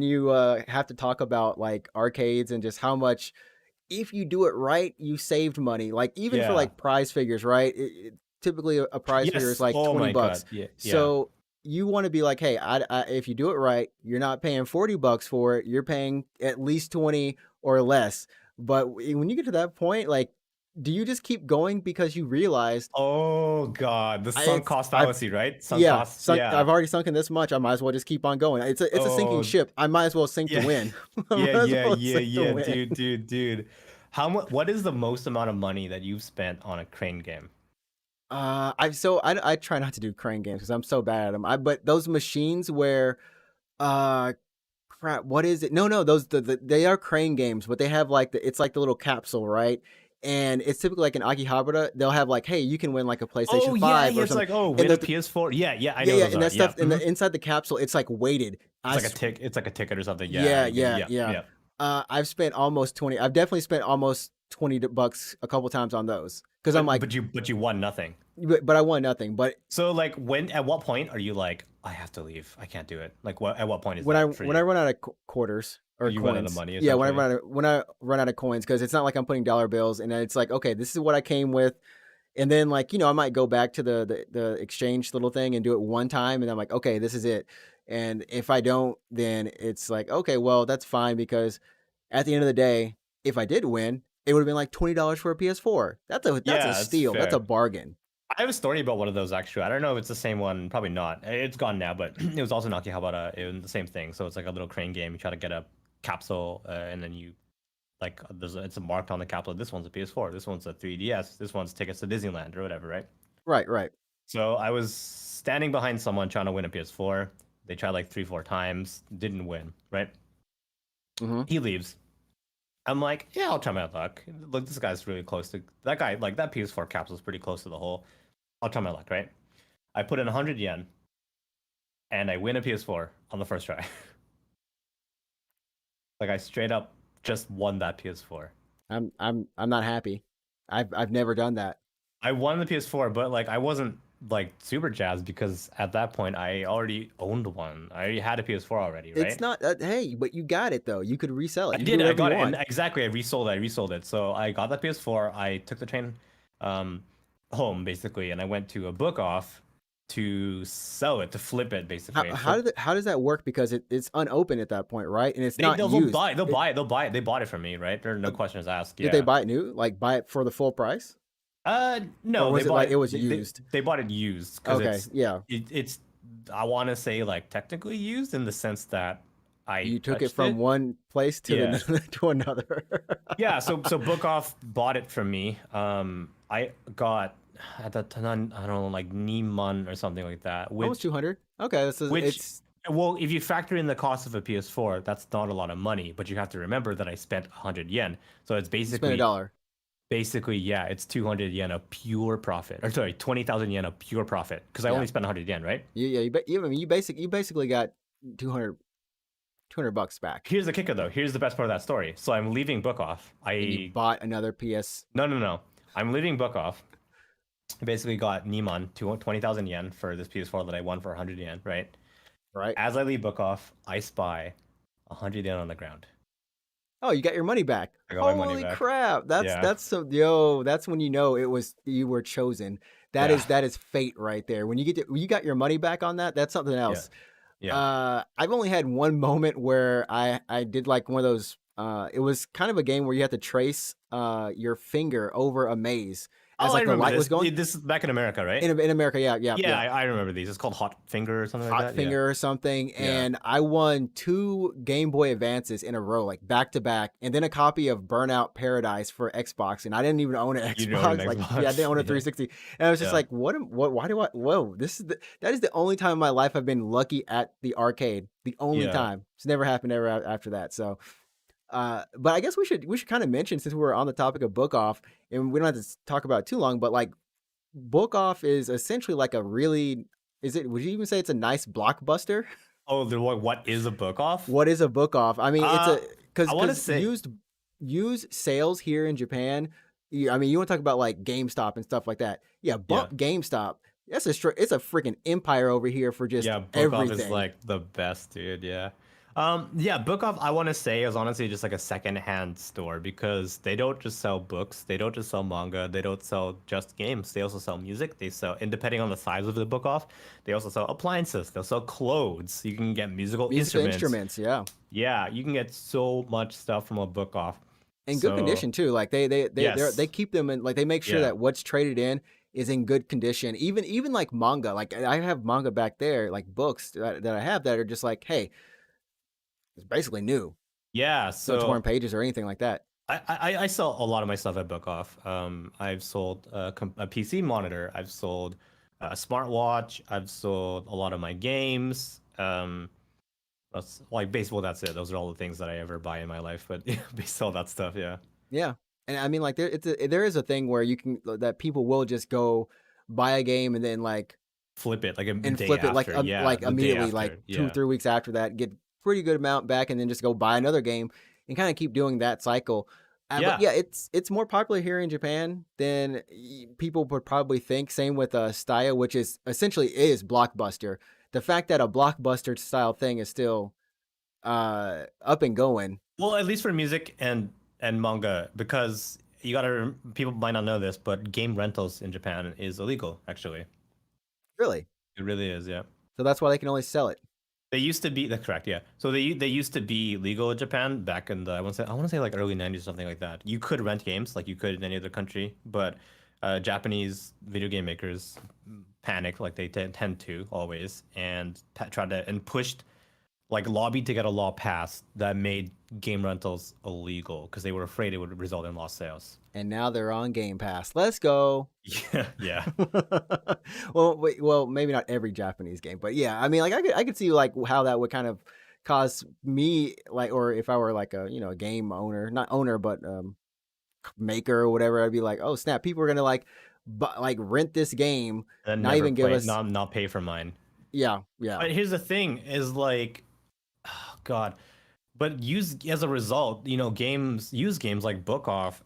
you have to talk about like arcades and just how much, if you do it right, you saved money. Like even for Yeah. like prize figures, right? typically a price here is Yes. like Oh 20 my bucks. god. Yeah. Yeah. So you want to be like, hey, if you do it right, you're not paying 40 bucks for it. You're paying at least 20 or less. But when you get to that point, like, do you just keep going because you realized Oh god, the sunk cost I've fallacy, right? Sunk yeah, costs. sunk. Yeah. I've already sunken this much. I might as well just keep on going. It's a sinking Oh ship. I might as well sink to yeah. win. I Yeah, might as yeah, well yeah, sink to yeah, win. dude. How much? What is the most amount of money that you've spent on a crane game? I try not to do crane games because I'm so bad at them. But those machines where uh crap, what is it? No, those they are crane games, but they have like it's like the little capsule, right? And it's typically like an Akihabara. They'll have like, hey, you can win like a Oh PlayStation yeah, 5 yeah. or It's something. like, oh, And win a PS4. Yeah, yeah. I know yeah, those and are. that Yeah. stuff inside the capsule, it's like weighted. It's like a tick. It's like a ticket or something. Yeah, Yeah, you get. yeah, Yeah, yeah. yeah. I've spent almost 20. I've definitely spent almost 20 bucks a couple times on those because I'm But like, but you won nothing. but I won nothing. But So like when at what point are you like I have to leave? I can't do it. Like what at what point is when I that for when I you? run out of quarters or You run out of coins, money yeah, essentially. when I run out of coins, because it's not like I'm putting dollar bills, and then it's like, okay, this is what I came with, and then like I might go back to the exchange little thing and do it one time, and I'm like, okay, this is it. And if I don't, then it's like, okay, well, that's fine because at the end of the day, if I did win, it would have been like $20 for a PS4. That's a Yeah, it's steal. That's a fair. bargain. I have a story about one of those actually. I don't know if it's the same one. Probably not. It's gone now, but it was also Nakihabara. It was the same thing. So it's like a little crane game. You try to get a capsule, and then you like it's marked on the capsule. This one's a PS4. This one's a 3DS. This one's tickets to Disneyland or whatever, right? Right, right. So I was standing behind someone trying to win a PS4. They tried like 3-4 times, didn't win, right? Mm-hmm. He leaves. I'm like, yeah, I'll try my luck. Look, this guy's really close to that guy. Like that PS4 capsule is pretty close to the hole. I'll try my luck, right? I put in 100 yen, and I win a PS4 on the first try. Like I straight up just won that PS4. I'm not happy. I've never done that. I won the PS4, but like I wasn't like super jazzed because at that point I already owned one. I already had a PS4 already, right? It's not. Hey, but you got it though. You could resell it. I You did. do I whatever got you it, and want. exactly. I resold it. So I got that PS4. I took the train home basically, and I went to a book off to sell it, to flip it basically. How does that work? Because it's unopened at that point, right? And it's not They'll used. buy it. They'll buy it. They bought it from me, right? There are no questions asked. Did Yeah. they buy it new? Like buy it for the full price? No, Or was they it bought like it. it was They, used? they bought it used because Okay, yeah. it's. I want to say like technically used in the sense that I You took it touched from one place to Yeah. to another. Yeah, so Book Off bought it from me. I got at the time, I don't know, like Neiman or something like that. Almost 200. Okay, this is Which it's well, if you factor in the cost of a PS4, that's not a lot of money. But you have to remember that I spent 100 yen, so it's you spent $1. basically yeah, it's 200 yen of pure profit. Or sorry, 20,000 yen of pure profit because I Yeah. only spent 100 yen, right? You basically got 200 $200 back. Here's the kicker though. Here's the best part of that story. So I'm leaving Book Off. And you bought another PS. No. I'm leaving Book Off. I basically got Neiman 20,000 yen for this PS4 that I won for 100 yen, right? Right. As I leave Book Off, I spy 100 yen on the ground. Oh, you got your money back. I got my Holy money back. crap. Yeah. That's that's when you know you were chosen. That is fate right there. When you got your money back on that, that's something else. Yeah. I've only had one moment where I did like one of those it was kind of a game where you had to trace your finger over a maze as I like the remember light this. was going. This is back in America, right? In America, yeah. Yeah, I remember these. It's called Hot Finger or something like Hot that. Finger or something, and I won 2 Game Boy Advances in a row, like back to back, and then a copy of Burnout Paradise for Xbox, and I didn't even own an Xbox. You didn't own an Like, Xbox. yeah, I didn't own a 360, and I was just Yeah. like, why do I? Whoa, that is the only time in my life I've been lucky at the arcade. The only Yeah. time. It's never happened ever after that. So. But I guess we should kind of mention, since we're on the topic of Book Off, and we don't have to talk about it too long, but like Book Off is essentially like a really, would you even say it's a nice blockbuster? Oh, what is a Book Off? What is a Book Off? I mean, it's I wanna because say- used sales here in Japan. I mean, you want to talk about like GameStop and stuff like that. Yeah, bump GameStop. It's a freaking empire over here for just Yeah, Book everything. Off is like the best, dude. Yeah. Yeah, Book Off, I want to say, is honestly just like a secondhand store because they don't just sell books, they don't just sell manga, they don't sell just games. They also sell music. They sell, and depending on the size of the Book Off, they also sell appliances. They'll sell clothes. You can get musical Musical instruments. instruments, yeah. Yeah, you can get so much stuff from a Book Off. In good So condition too. Like they yes, keep them in, like they make sure yeah, that what's traded in is in good condition. Even like manga, like I have manga back there, like books that I have that are just like, hey, it's basically new. yeah. No torn So pages or anything like that. I sell a lot of my stuff at Book Off. I've sold a PC monitor. I've sold a smartwatch. I've sold a lot of my games. That's like baseball. That's it. Those are all the things that I ever buy in my life. But yeah, based all that stuff, yeah. Yeah, and I mean, like there is a thing where you can that people will just go buy a game and then Flip it like a and day flip it after. Yeah, like the day immediately, like after. two Yeah, 3 weeks after that, get pretty good amount back, and then just go buy another game and kind of keep doing that cycle. But yeah. yeah, it's more popular here in Japan than people would probably think. Same with Staya, which is essentially is Blockbuster. The fact that a Blockbuster style thing is still up and going. Well, at least for music and manga, because you gotta. People might not know this, but game rentals in Japan is illegal. Actually, Really. it really is. Yeah. So that's why they can only sell it. They used to be, that's correct, yeah. So they used to be legal in Japan back in the I want to say like early 90s or something like that. You could rent games like you could in any other country, but Japanese video game makers panicked like they tend to always and tried to and pushed like lobbied to get a law passed that made game rentals illegal because they were afraid it would result in lost sales. And now they're on Game Pass. Let's go. Yeah, yeah. Well, maybe not every Japanese game, but yeah, I mean, like I could see like how that would kind of cause me like, or if I were like a a game owner, not owner, but maker or whatever, I'd be like, oh snap, people are gonna like rent this game, And not never even give play, us, not pay for mine. yeah, yeah, But here's the thing: is like, oh God. But use as a result, use games like Book Off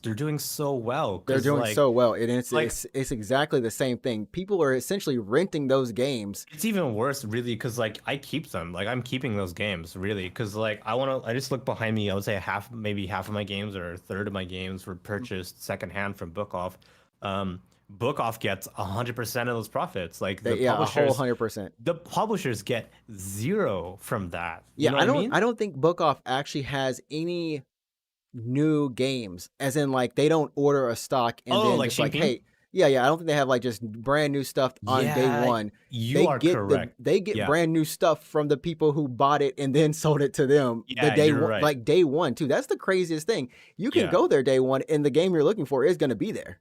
they're doing so well they're because doing so well, and like it's exactly the same thing. People are essentially renting those games. it's even worse really because like I keep them like I'm keeping those games really because like I just look behind me. I would say maybe half of my games or a third of my games were purchased secondhand from Book Off. Book Off gets 100% of those profits. Like Yeah, a whole 100%. the publishers get zero from that. You Yeah, know what I mean? I don't think Book Off actually has any new games, as in like they don't order a stock and Oh, then like just like, Shinpin? hey, yeah, I don't think they have like just brand new stuff on day Yeah, one. you are correct. They get Yeah. brand new stuff from the people who bought it and then sold it to them the Yeah, day you're one, right. like day one too. That's the craziest thing. You can Yeah. go there day one and the game you're looking for is going to be there.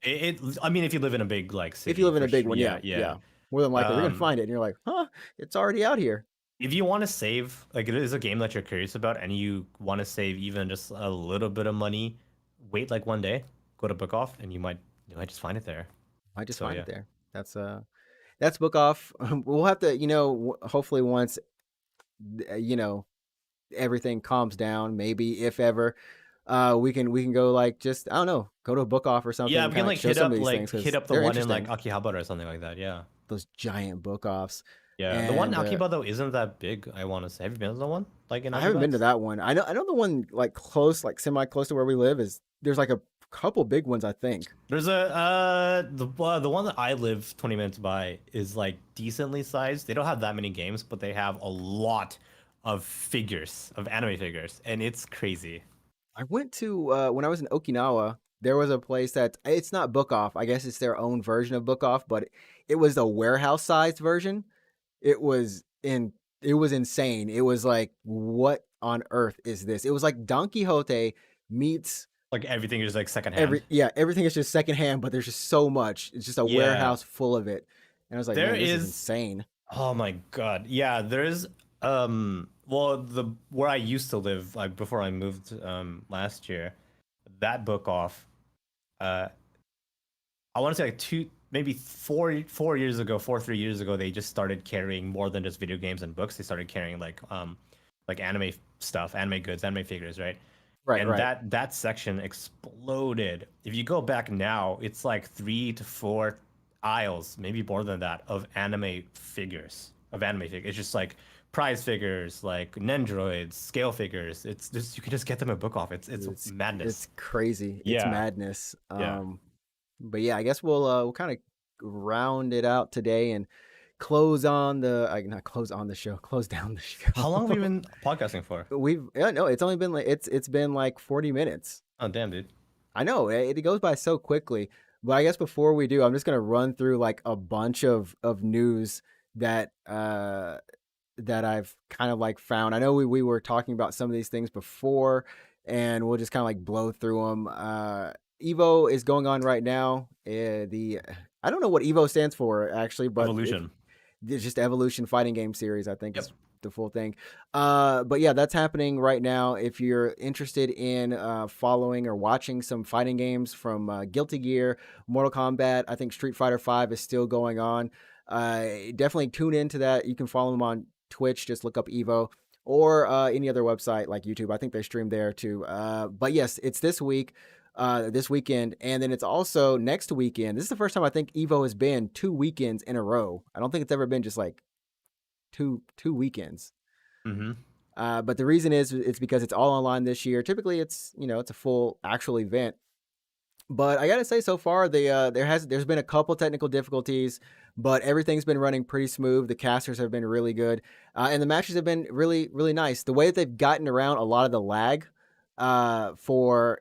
I mean, if you live in a big like If you city, live in for a big sure. one, Yeah, yeah, yeah. yeah. More than likely, you're going to Um, find it and you're like, huh, it's already out here. if you want to save, like it is a game that you're curious about, and you want to save even just a little bit of money, wait like one day, go to Book Off, and you might just find it there. I just So find yeah, it there. That's Book Off. We'll have to, hopefully once you know everything calms down, maybe if ever, we can go like just I don't know, go to a Book Off or something yeah, and we kind can of like show some of these things hit because up the they're one in like interesting. Akihabara or something like that. Yeah, Those giant Book Offs, yeah. The one in and Akiba though isn't that big. I want to say. Have you been to the one like in I haven't Akiba? been to that one. I know the one like close, like semi close to where we live is there's like a couple big ones I think. There's a the one that I live 20 minutes by is like decently sized. They don't have that many games, but they have a lot of figures, of anime figures, and it's crazy. I went to when I was in Okinawa. There was a place that it's not Book Off. I guess it's their own version of Book Off, but it was the warehouse sized version. It was in it was insane. It was like, what on earth is this? It was like Don Quixote meets Like everything is like secondhand. everything is just secondhand, but there's just so much. It's just a Yeah. warehouse full of it. And I was like, There man, this is is insane. oh my God. Yeah, there's well the where I used to live like before I moved last year, that Book Off uh I want to say like maybe 4 years ago, 3 years ago, they just started carrying more than just video games and books. They started carrying like anime stuff, anime goods, anime figures, right? Right, And right. that section exploded. If you go back now, it's like 3 to 4 aisles, maybe more than that, of anime figures, of anime figures. It's just like prize figures, like Nendroids, scale figures. It's just you can just get them a book off. It's It's madness. crazy. It's Yeah, madness. yeah. But yeah, I guess we'll kind of round it out today and close on the not close on the show, close down the How long have we show. been podcasting for? We've yeah, no, it's only been like it's been like 40 minutes. Oh damn, dude. I know it goes by so quickly. But I guess before we do, I'm just gonna run through like a bunch of news that that I've kind of like found. I know we were talking about some of these things before, and we'll just kind of like blow through them. Evo is going on right now. The I don't know what Evo stands for actually, but Evolution. it's just Evolution Fighting Game Series, I think Yep. is the full thing. But yeah, that's happening right now. If you're interested in following or watching some fighting games from Guilty Gear, Mortal Kombat, I think Street Fighter V is still going on. Definitely tune into that. You can follow them on Twitch. Just look up Evo or any other website like YouTube. I think they stream there too. But yes, it's this week. This weekend, and then it's also next weekend. This is the first time I think Evo has been 2 weekends in a row. I don't think it's ever been just like two weekends. Mm-hmm. But the reason is it's because it's all online this year. Typically, it's it's a full actual event. But I gotta say, so far there's been a couple technical difficulties, but everything's been running pretty smooth. The casters have been really good, and the matches have been really nice. The way that they've gotten around a lot of the lag for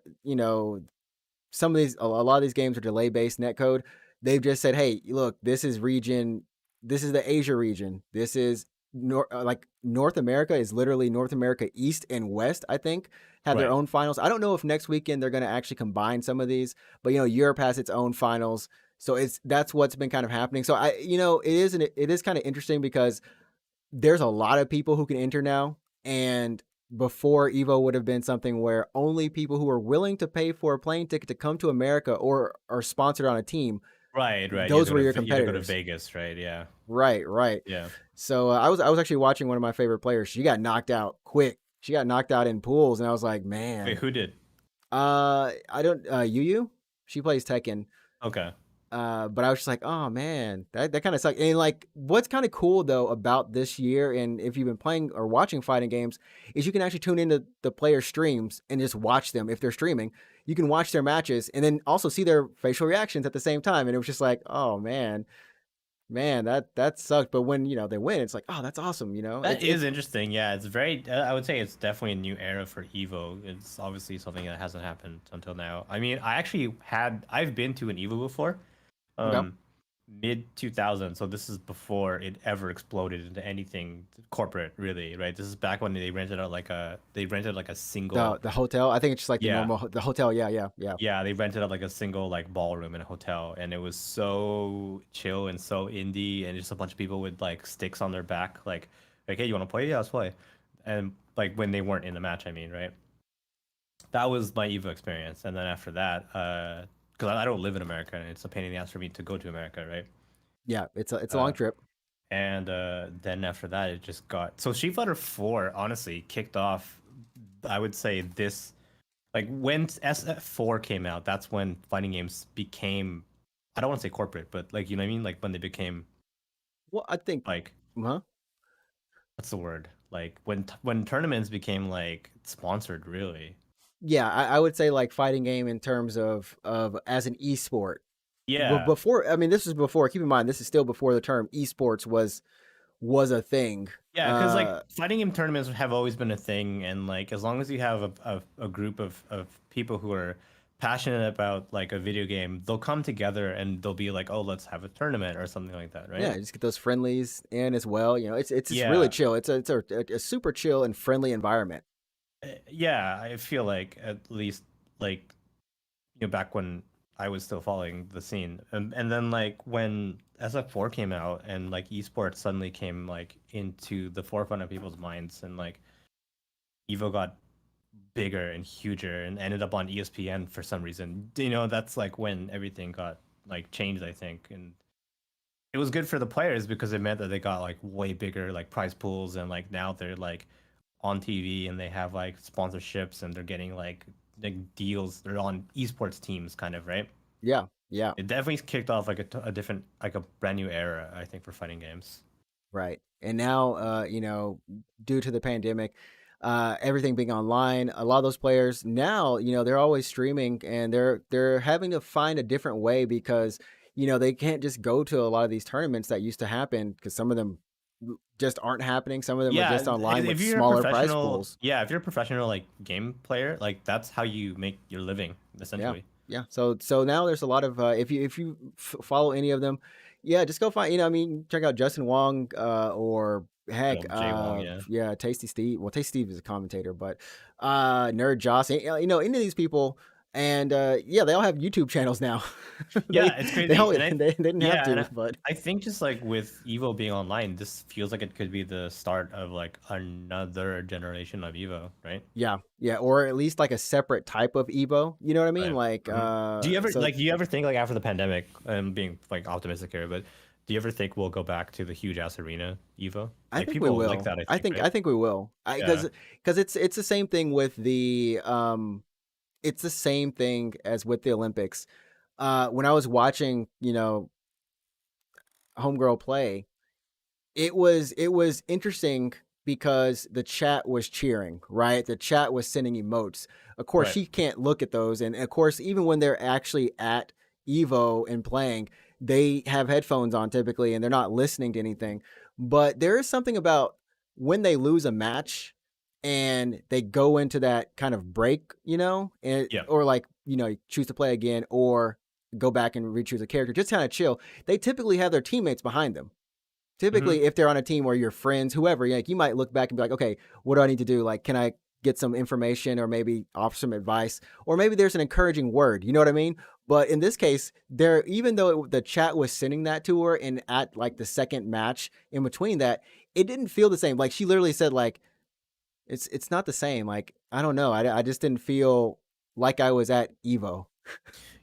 some of these a lot of these games are delay based netcode. They've just said, hey, look, this is the Asia region. This is like North America is literally North America East and West, I think, have their Right. own finals. I don't know if next weekend they're going to actually combine some of these, but Europe has its own finals. So that's what's been kind of happening. So it is kind of interesting because there's a lot of people who can enter now, and before Evo would have been something where only people who are willing to pay for a plane ticket to come to America or are sponsored on a team, Right, right. those were your You had to go to competitors. Vegas, right? Yeah. Right. Yeah. So I was actually watching one of my favorite players. She got knocked out quick. She got knocked out in pools, and I was like, Wait, man. who did? I don't. Yu. She plays Tekken. Okay. But I was just like, oh man, that kind of sucked. And like, what's kind of cool though about this year, and if you've been playing or watching fighting games, is you can actually tune into the player streams and just watch them if they're streaming. You can watch their matches and then also see their facial reactions at the same time. And it was just like, oh man, that sucked. But when they win, it's like, oh, that's awesome. That is interesting. Yeah, it's very. I would say it's definitely a new era for Evo. It's obviously something that hasn't happened until now. I mean, I've been to an Evo before, Okay. um, mid 2000. So this is before it ever exploded into anything corporate, really, right? This is back when they rented like a single. The hotel. I think it's just like the Yeah, normal the hotel. Yeah. yeah, they rented out like a single like ballroom in a hotel, and it was so chill and so indie, and just a bunch of people with like sticks on their back, like hey, you want to play? Yeah, let's play. And like when they weren't in the match, I mean, right? That was my Evo experience, and then after that, because I don't live in America, and it's a pain in the ass for me to go to America, right? Yeah. It's a long Uh, trip. and then after that, it just got so Street Fighter 4 honestly kicked off. I would say this like when SF4 came out, that's when fighting games became, I don't want to say corporate, but like you know what I mean, like when they became Well, I think, like huh? what's the word? Like when tournaments became like sponsored, really. Yeah, I would say like fighting game in terms of as an esport. Yeah, Before, I mean, this is before. Keep in mind, this is still before the term esports was a thing. yeah, because like fighting game tournaments have always been a thing, and like as long as you have a group of people who are passionate about like a video game, they'll come together and they'll be like, oh, let's have a tournament or something like that, right? Yeah, just get those friendlies in as well. It's just really Yeah, chill. It's a super chill and friendly environment. yeah, I feel like at least like back when I was still following the scene, and then like when SF4 came out and like esports suddenly came like into the forefront of people's minds, and like Evo got bigger and huger and ended up on ESPN for some reason. That's like when everything got like changed, I think, and it was good for the players because it meant that they got like way bigger like prize pools, and like now they're like on TV and they have like sponsorships and they're getting like deals. They're on esports teams, kind of, right? Yeah, It definitely kicked off like a different, like a brand new era, I think, for fighting games. right. And now, due to the pandemic, everything being online, a lot of those players now, they're always streaming, and they're having to find a different way because they can't just go to a lot of these tournaments that used to happen because some of them just aren't happening. Some of them are Yeah, just online with if you're a smaller prize professional, pools. yeah, if you're a professional like game player, like that's how you make your living Yeah, essentially. yeah. So now there's a lot of if you follow any of them, yeah, just go find. Check out Justin Wong, or Good heck, old Jay Wong, yeah. yeah, Tasty Steve. Well, Tasty Steve is a commentator, but Nerd Joss, any of these people, and yeah, they all have YouTube channels now. they Yeah, it's they crazy. all And they didn't have yeah, and to, but I think just like with Evo being online, this feels like it could be the start of like another generation of Evo, right? yeah, yeah, or at least like a separate type of Evo. You know what I mean? Right. Like, Do you ever so do you ever think like after the pandemic, and being like optimistic here, but do you ever think we'll go back to the huge ass arena Evo? I Like think we people like will. that, I I think, think right? I think we will. I Yeah. because it's the same thing with the it's the same thing as with the Olympics. When I was watching, homegirl play, it was interesting because the chat was cheering, right? The chat was sending emotes. Of course, Right. she can't look at those, and of course, even when they're actually at Evo and playing, they have headphones on typically, and they're not listening to anything. But there is something about when they lose a match and they go into that kind of break, Yeah. or like choose to play again or go back and re-choose a character, just kind of chill. They typically have their teammates behind them. Hmm. Typically, if they're on a team where you're friends, whoever, like you might look back and be like, okay, what do I need to do? Like, can I get some information or maybe offer some advice? Or maybe there's an encouraging word. You know what I mean? But in this case, even though the chat was sending that to her, and at like the second match in between that, it didn't feel the same. Like she literally said, like, it's not the same. Like, I don't know. I just didn't feel like I was at Evo.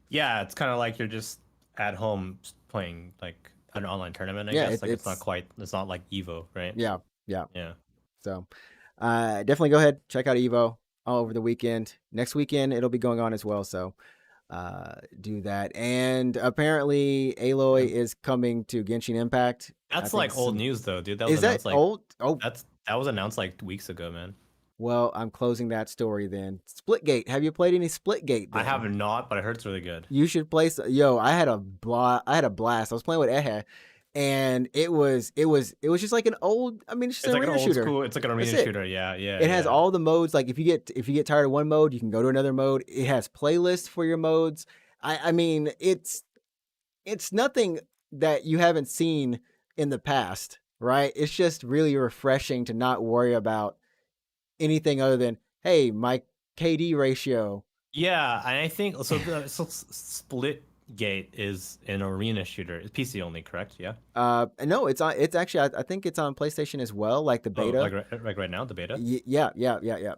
Yeah, it's kind of like you're just at home playing like an online tournament, I Yeah, guess. Like it's it's not like Evo, right? yeah, yeah. Yeah. So definitely go ahead, check out Evo all over the weekend. Next weekend, it'll be going on as well. So do that. And apparently, Aloy Yeah. is coming to Genshin Impact. I That's think like old some. news though, dude. That was Is that announced like old? Oh, that was announced like weeks ago, man. well, I'm closing that story then. Splitgate. Have you played any Splitgate I then? have not, but I heard it's really good. You should play. Yo, I had a blast. I was playing with Ehe, and it was just like an old. I mean, it's just It's an like an arena old shooter. school, it's like an That's arena it. shooter. Yeah, yeah, It has yeah. all the modes. Like if you get tired of one mode, you can go to another mode. It has playlists for your modes. I mean, it's nothing that you haven't seen in the past, right? It's just really refreshing to not worry about anything other than, hey, my KD ratio. Yeah, and I think so Split Gate is an arena shooter. It's PC only, correct? Yeah. No, it's actually I think it's on PlayStation as well, like the Oh, beta. like right now, the beta? Yeah, yeah, yeah, yeah.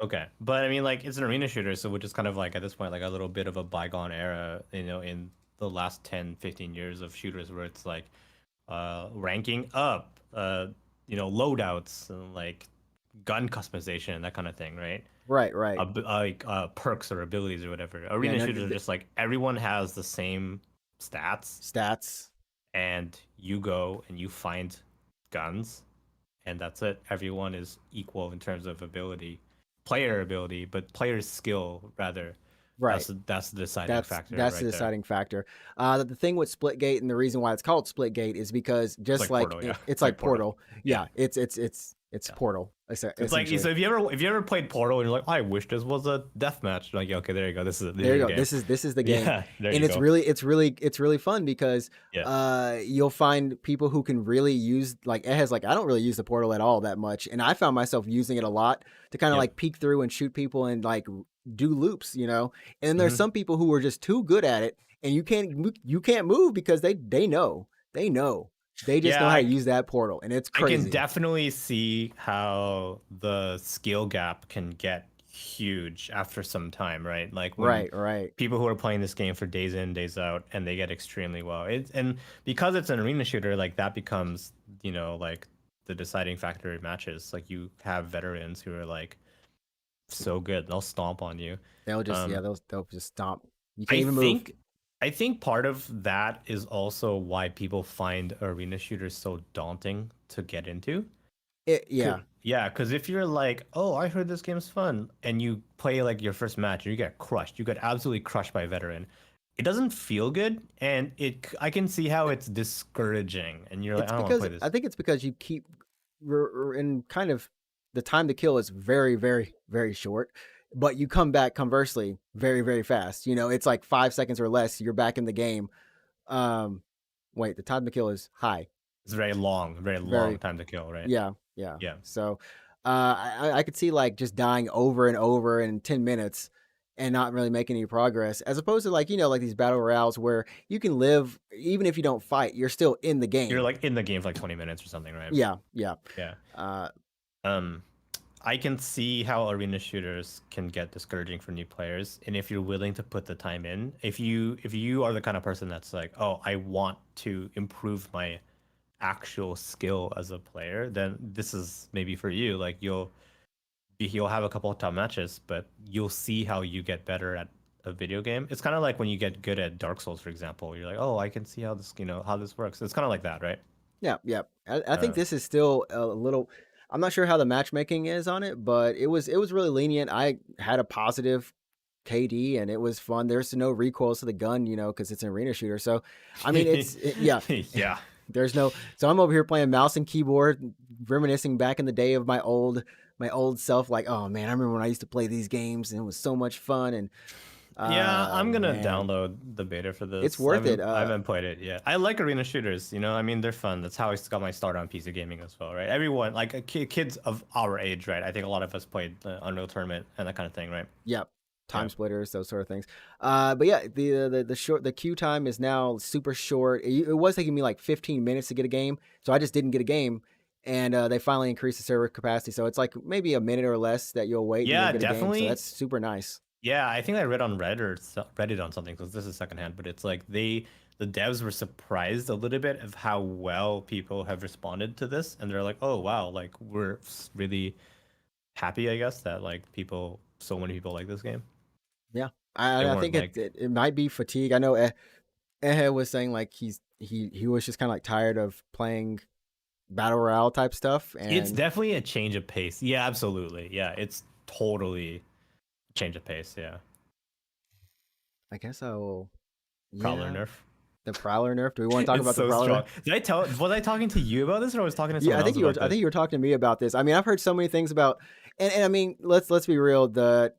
Okay. But I mean like it's an arena shooter, so which is kind of like at this point like a little bit of a bygone era, in the last 10, 15 years of shooters where it's like ranking up, loadouts and like gun customization and that kind of thing, right? Right, right. Like perks or abilities or whatever. Yeah, Arena no, shooters are just like everyone has the same stats, stats. and you go and you find guns, and that's it. Everyone is equal in terms of ability, player ability, but player skill rather. Right. That's the deciding That's factor that's the right there. deciding factor. The thing with Splitgate and the reason why it's called Splitgate is because It's just like like Portal, yeah. it's It's like like Portal. Portal. Yeah. Yeah, it's Yeah. Portal It's like so essentially. if you ever played Portal and you're like, I wish this was a deathmatch. Like, yeah, okay, there you go. This There is you your go. game. This is the game, Yeah, there and you go. it's really fun because Yeah. you'll find people who can really use, like it has, like I don't really use the portal at all that much, and I found myself using it a lot to kind of Yep. like peek through and shoot people and like do loops, And then there's Hmm. some people who are just too good at it, and you can't move because they just Yeah, know how to use that portal, and it's I can crazy. definitely see how the skill gap can get huge after some time, right? Like when Right, right, people who are playing this game for days in, days out, and they get extremely well. And because it's an arena shooter, like that becomes, like the deciding factor in matches. Like you have veterans who are like so good, they'll stomp on you. they'll just yeah Um, they'll just stomp. You can't I even move. think. I think part of that is also why people find arena shooters so daunting to get into. Yeah, Yeah, because if you're like, oh, I heard this game's fun, and you play like your first match and you get crushed, you get absolutely crushed by a veteran, it doesn't feel good, and I can see how it's discouraging, and you're like, it's I don't want to because play I this. think it's because you keep in kind of the time to kill is very, very, very short, but you come back conversely very, very fast. You know, it's like 5 seconds or less. You're back in the game. Um, Wait, the time to kill is high. It's very long Very, time to kill, right? yeah, yeah. Yeah. So, I could see like just dying over and over in 10 minutes and not really making any progress, as opposed to like like these battle royales where you can live even if you don't fight, you're still in the You're game. like in the game for like 20 minutes or something, right? Yeah, yeah. Yeah. Uh, Um, I can see how arena shooters can get discouraging for new players, and if you're willing to put the time in, if you are the kind of person that's like, oh, I want to improve my actual skill as a player, then this is maybe for you. Like you'll have a couple of tough matches, but you'll see how you get better at a video game. It's kind of like when you get good at Dark Souls, for example. You're like, oh, I can see how this, how this works. It's kind of like that, right? yeah, yeah. I think Uh, this is still a little. I'm not sure how the matchmaking is on it, but it was really lenient. I had a positive KD and it was fun. There's no recoils to the gun, because it's an arena shooter. So, I mean, yeah. yeah. There's no. So I'm over here playing mouse and keyboard, reminiscing back in the day of my old self. Like, oh man, I remember when I used to play these games and it was so much fun. And Yeah, I'm gonna man, download the beta for it's this. worth it. I haven't played it yet. I like arena shooters, I mean they're fun. That's how I got my start on PC gaming as well, right? Everyone, like kids of our age, right? I think a lot of us played the Unreal Tournament and that kind of thing, right? Yep. Yeah. Time splitters, those sort of things. But yeah, the queue time is now super short. It was taking me like 15 minutes to get a game, so I just didn't get a game, and they finally increased the server capacity, so it's like maybe a minute or less that you'll wait and you'll Yeah, get a game. So definitely. that's super nice. Yeah, I think I read on Reddit or Reddit on something because this is secondhand, but it's like the devs were surprised a little bit of how well people have responded to this, and they're like, oh wow, like we're really happy, I guess, that like so many people like this game. Yeah, They I weren't think like, it might be fatigue. I know Ehe was saying like he was just kind of like tired of playing battle royale type stuff, it's and definitely a change of pace. Yeah, absolutely. Yeah, it's totally change of pace. Yeah, I guess I'll Prowler yeah. nerf. The Prowler nerf. Do we want to talk It's about the so Prowler? strong. Was I talking to you about this, or I was talking to Yeah, someone I think else you were. about I this? think you were talking to me about this. I mean, I've heard so many things about, and I mean, let's be real. The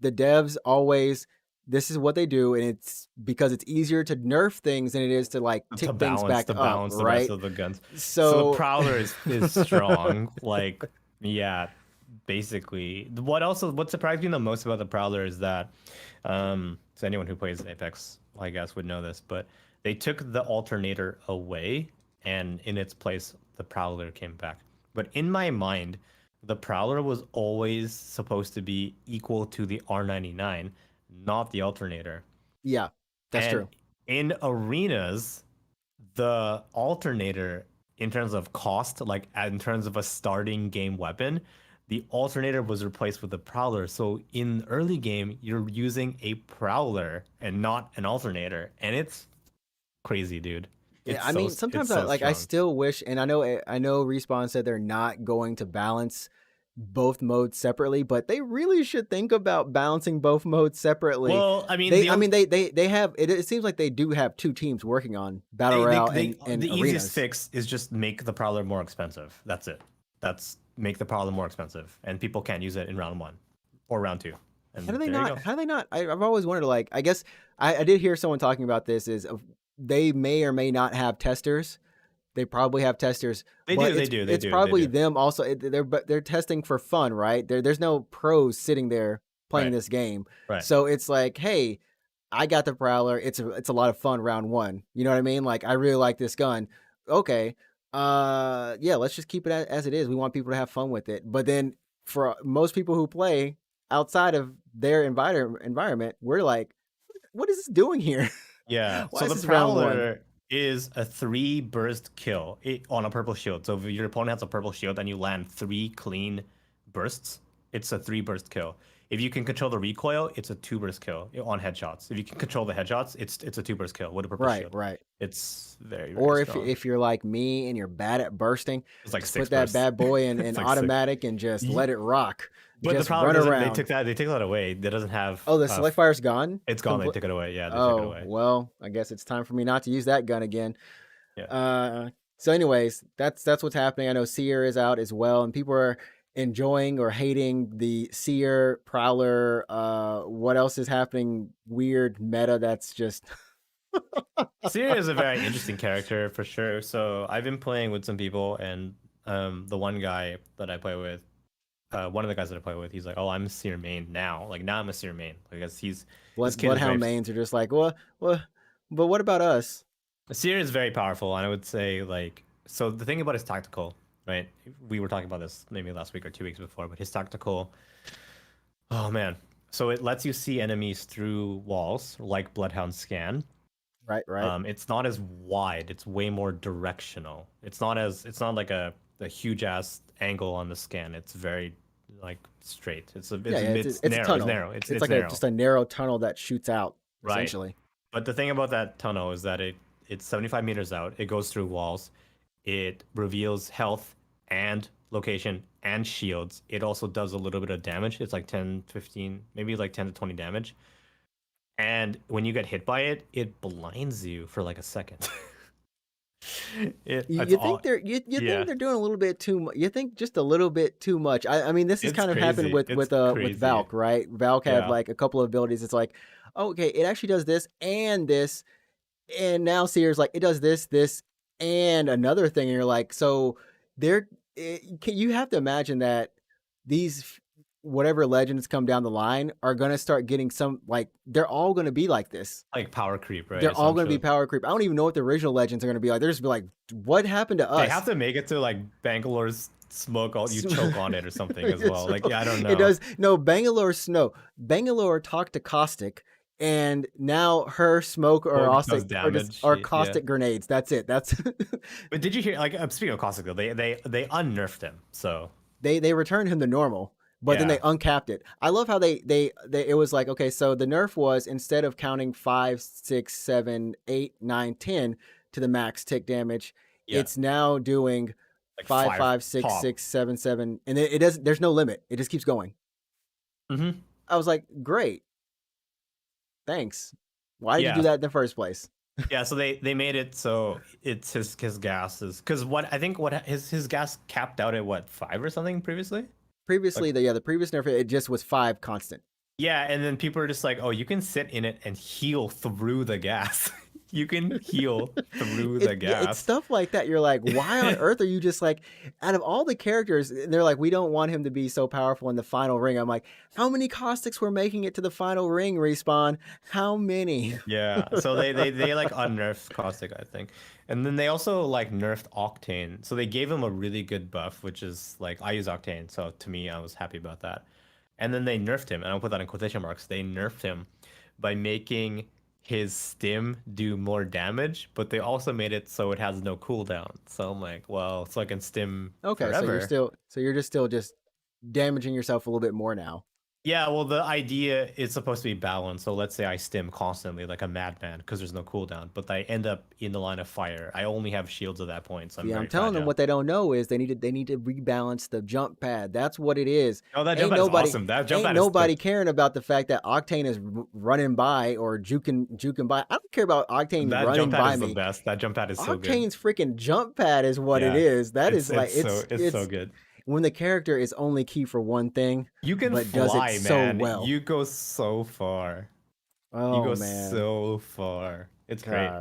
devs always this is what they do, and it's because it's easier to nerf things than it is to like tick things back To up, balance the rest right? of the guns. So the So, Prowler is strong. Like, yeah, basically. What surprised me the most about the Prowler is that, so anyone who plays Apex, I guess, would know this, but they took the alternator away, and in its place, the Prowler came back. But in my mind, the Prowler was always supposed to be equal to the R99, not the alternator. yeah, that's And true. in arenas, the alternator, in terms of cost, like in terms of a starting game weapon, the alternator was replaced with the prowler. So in early game, you're using a prowler and not an alternator, and it's crazy, dude. Yeah, I mean, It's sometimes so I strong. still wish, and I know Respawn said they're not going to balance both modes separately, but they really should think about balancing both modes separately. Well, I mean, They, I mean, they have it. It seems like they do have two teams working on battle royale and the easiest arenas. fix is just make the prowler more expensive. That's it. That's make the prowler more expensive, and people can't use it in round one or round two. How do And they there you not? go. How do they not? I've always wondered. Like, I guess I did hear someone talking about this. They may or may not have testers. They probably have testers, They but do, it's they do, they it's do, they probably do. them also. They're testing for fun, right? There's no pros sitting there playing Right, this game, right. so it's like, hey, I got the Prowler. It's a lot of fun round one. You know what I mean? Like, I really like this gun. Okay, yeah, let's just keep it as it is. We want people to have fun with it. But then for most people who play outside of their environment, we're like, what is this doing here? Yeah. Why So is the this round one? Prowler is a 3 burst kill on a purple shield. So if your opponent has a purple shield and you land 3 clean bursts, it's a 3 burst kill. If you can control the recoil, it's a 2 burst kill on headshots. If you can control the headshots, it's a 2 burst kill with a purple Right, shield. right. It's very, very Or strong. if you're like me and you're bad at bursting, It's like just six put that bursts. bad boy in It's like six. automatic and just let it rock. But the Just Prowler run doesn't. They around. took that away. It doesn't have. Oh, the select fire's gone? It's gone. They took it away. Yeah, they took it Oh, away. well, I guess it's time for me not to use that gun again. Yeah. So anyways, that's what's happening. I know Seer is out as well, and people are enjoying or hating the Seer Prowler. What else is happening? Weird meta that's just Seer is a very interesting character for sure. So I've been playing with some people, and the one guy that I play with, one of the guys that I play with, he's like, "Oh, I'm a Seer main now. Like now I'm a Seer main because he's this kid is Bloodhound very mains are just like, what, but what about us? Seer is very powerful, and I would say like so the thing about his tactical, right? We were talking about this maybe last week or 2 weeks before, but his tactical, oh man. So it lets you see enemies through walls like Bloodhound scan. Right, right. It's not as wide. It's way more directional. It's not like a huge ass angle on the scan. It's very like straight. It's Yeah, narrow. it's It's a tunnel. narrow. It's It's like narrow. just a narrow tunnel that shoots out Right. essentially. But the thing about that tunnel is that it's 75 meters out. It goes through walls. It reveals health and location and shields. It also does a little bit of damage. It's like 10, 15, maybe like 10 to 20 damage. And when you get hit by it, it blinds you for like a second. You think they're think they're doing a little bit too much. You think just a little bit too much. I mean, this has It's kind of happened crazy. It's with crazy. Valk, right? Valk had Yeah. like a couple of abilities. It's like, okay, it actually does this, and now Seer's like it does this, and another thing. And you're like, so you have to imagine that these whatever legends come down the line are gonna start getting some like they're all gonna be like this. Like power creep, right? They're all going to be power creep. I don't even know what the original legends are going to be like. They're just be like, what happened to us? They have to make it to like Bangalore's smoke. You choke on it or something as well. Like yeah, I don't know. It does. No, Bangalore talked to Caustic, and now her smoke or caustic grenades. That's it. That's. But did you hear? Like speaking of Caustic, though, they unnerfed him. So they returned him to normal. But then they uncapped it. I love how they it was like, okay, so the nerf was instead of counting 5, 6, 7, 8, 9, 10 to the max tick damage, it's now doing like 5, 5, 6, pop. 6, 7, 7, and it doesn't. There's no limit. It just keeps going. Mm-hmm. I was like, great, thanks. Why did you do that in the first place? Yeah, so they made it so it's his gas is because his gas capped out at what 5 or something previously. Previously, the previous nerf, it just was 5 constant. Yeah, and then people are just like, oh, you can sit in it and heal through the gas. You can heal through the gas. It's stuff like that. You're like, why on earth are you just like, out of all the characters, they're like, we don't want him to be so powerful in the final ring. I'm like, how many caustics were making it to the final ring, Respawn? How many? Yeah, so they like unnerfed caustic, I think. And then they also like nerfed Octane. So they gave him a really good buff, which is like, I use Octane. So to me, I was happy about that. And then they nerfed him, and I'll put that in quotation marks. They nerfed him by making his stim do more damage, but they also made it so it has no cooldown. So I'm like, well, so I can stim forever. So you're still damaging yourself a little bit more now. Yeah, well, the idea is supposed to be balanced. So let's say I stim constantly like a madman because there's no cooldown, but I end up in the line of fire. I only have shields at that point. So I'm telling them what they don't know is they need to rebalance the jump pad. That's what it is. Oh, that jump pad is awesome. That jump pad is nobody caring about the fact that Octane is running by or juking by. I don't care about Octane running by me. That jump pad is the best. That jump pad is so good. Octane's freaking jump pad is what it is. That is like it's so good. When the character is only key for one thing, you can but fly, does it man. So well. You go so far. Oh, you go man. So far. It's great.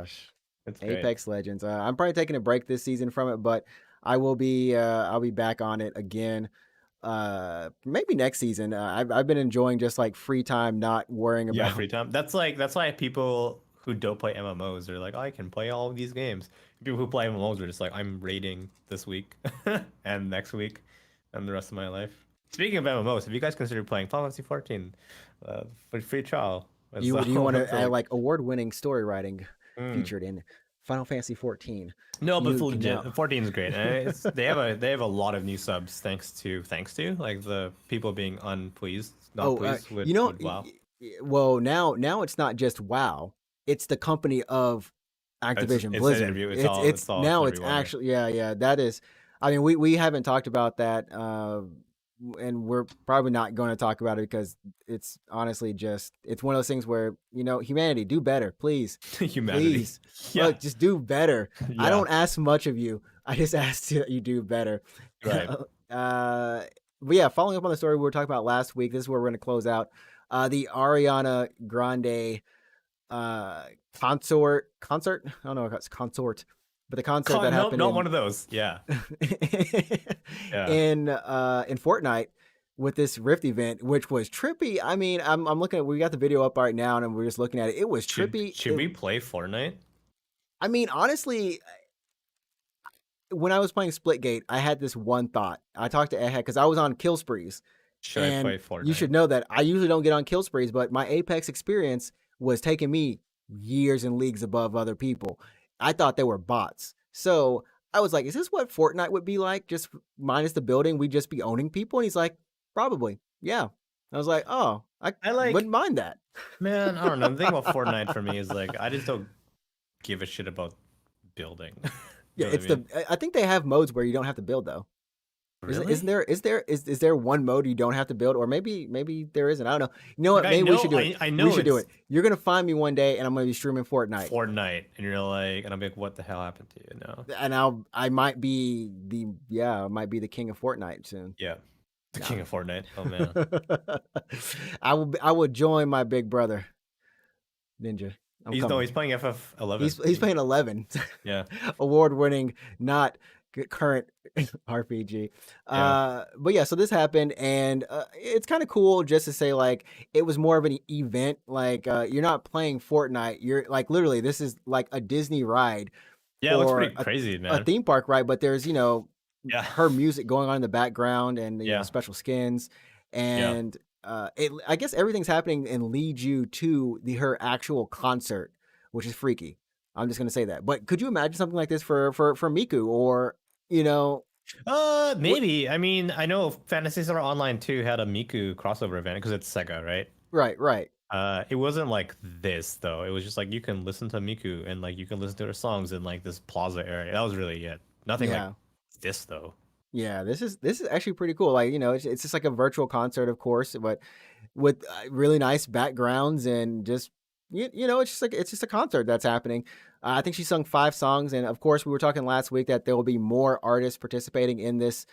It's great. Apex Legends. I'm probably taking a break this season from it, but I will be. I'll be back on it again. Maybe next season. I've been enjoying just like free time, not worrying about free time. That's why people who don't play MMOs are like, I can play all of these games. People who play MMOs are just like, I'm raiding this week and next week and the rest of my life. Speaking of MMOs, have you guys considered playing Final Fantasy 14 for free trial? Do you want to add like award-winning story writing featured in Final Fantasy 14. No, but You can now. legit, 14 is great. And they have a lot of new subs thanks to like the people being unpleased, not Oh, pleased you know, with WoW. well now it's not just WoW. It's the company of Activision It's an Blizzard. interview. It's It's all now it's everyone. Yeah. actually yeah. That is, I mean, we haven't talked about that, and we're probably not going to talk about it because it's honestly just it's one of those things where humanity do better, please, Humanity. please. Yeah. Look, just do better. I Yeah. don't ask much of you. I just ask that you do better. Right. uh, but yeah, following up on the story we were talking about last week, this is where we're going to close out. The Ariana Grande uh, concert. I don't know if it's consort, but the concert that Nope, happened not in one of those. Yeah. Yeah. in Fortnite with this Rift event, which was trippy. I mean, I'm looking at we got the video up right now, and we're just looking at it. It was trippy. Should we play Fortnite? I mean, honestly, when I was playing Splitgate, I had this one thought. I talked to Ehead because I was on kill sprees. Should I And play you Fortnite? should know that I usually don't get on kill sprees, but my Apex experience was taking me years and leagues above other people. I thought they were bots. So I was like, is this what Fortnite would be like? Just minus the building, we'd just be owning people? And he's like, probably. Yeah. I was like, oh, I I wouldn't like, mind that. man, I don't know. The thing about Fortnite for me is like I just don't give a shit about building. Yeah, You know what I it's mean? I think they have modes where you don't have to build though. Isn't Really? there is there one mode you don't have to build, or maybe there isn't? I don't know. You know Like what? Maybe we should do it. I We know should do it's it. You're gonna find me one day, and I'm gonna be streaming Fortnite, Fortnite, and you're like, and I'm like, what the hell happened to you? No. and I might be I might be the king of Fortnite soon. Yeah. The No. king of Fortnite. Oh man. I will join my big brother Ninja. I'm He's no, coming. he's playing FF11. He's playing 11, Yeah. award winning, not current RPG. Yeah. But yeah, so this happened, and it's kind of cool just to say like it was more of an event. Like you're not playing Fortnite. You're like literally this is like a Disney ride Yeah, it looks or pretty crazy, a man. theme park ride, but there's Yeah. her music going on in the background and Yeah. special skins Yeah. and I guess everything's happening and leads you to her actual concert, which is freaky. I'm just gonna say that. But could you imagine something like this for Miku or you know what? Maybe. I mean, I know Fantasy Star Online 2 had a Miku crossover event because it's Sega, right? Right. It wasn't like this though. It was just like you can listen to Miku and like you can listen to her songs in like this plaza area. That was really it. Nothing like Yeah. this though. Yeah, this is actually pretty cool. Like, it's just like a virtual concert, of course, but with really nice backgrounds and just it's just like it's just a concert that's happening. I think she sung 5 songs, and of course, we were talking last week that there will be more artists participating in this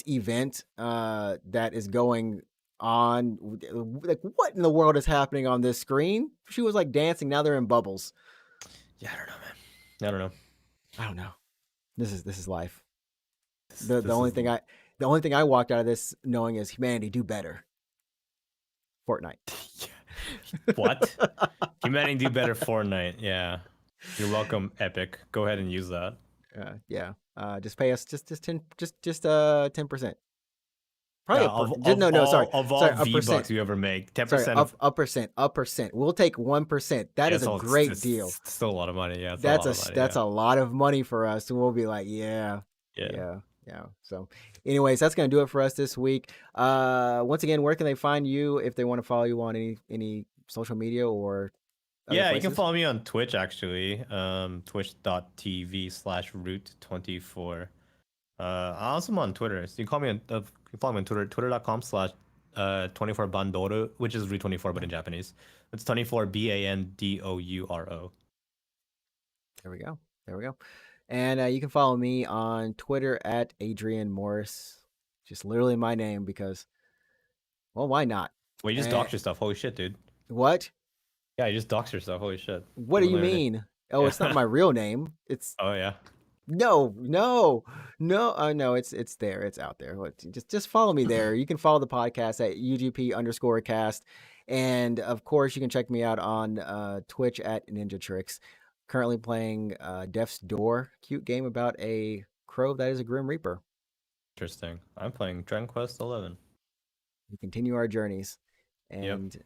event that is going on. Like, what in the world is happening on this screen? She was like dancing. Now they're in bubbles. Yeah, I don't know, man. I don't know. I don't know. This is life. This, The this is the only thing I walked out of this knowing is humanity do better. Fortnite. what? Humanity do better Fortnite. Yeah. You're welcome, Epic. Go ahead and use that. Yeah. Just pay us just 10%. Probably Yeah, sorry. of all Sorry, a V-Bucks percent. you ever make, Sorry, 10% of a percent. We'll take 1%. That is a great deal. It's still a lot of money. Yeah, it's a That's lot of money. that's Yeah. a lot of money for us. And we'll be like, yeah. Yeah. So, anyways, that's gonna do it for us this week. Once again, where can they find you if they want to follow you on any social media or other Yeah, you can places? follow me on Twitch actually. Twitch.tv/root24. I'm also on Twitter. So you can call me on you can follow me on Twitter, twitter.com/24bandoro, which is root24 but in Japanese. It's 24 BANDOURO. There we go. And you can follow me on Twitter at Adrian Morris. Just literally my name because, well, why not? Wait, you just And, doxed yourself. Holy shit, dude. what? Yeah, you just doxed yourself. Holy shit. What do you Literally. mean? Oh, Yeah. it's not my real name. It's Oh yeah. no. No, it's there. It's out there. Just follow me there. You can follow the podcast at UGP_cast. And of course, you can check me out on Twitch at Ninja Tricks. Currently playing Death's Door, cute game about a crow that is a Grim Reaper. Interesting. I'm playing Dragon Quest 11. We continue our journeys. And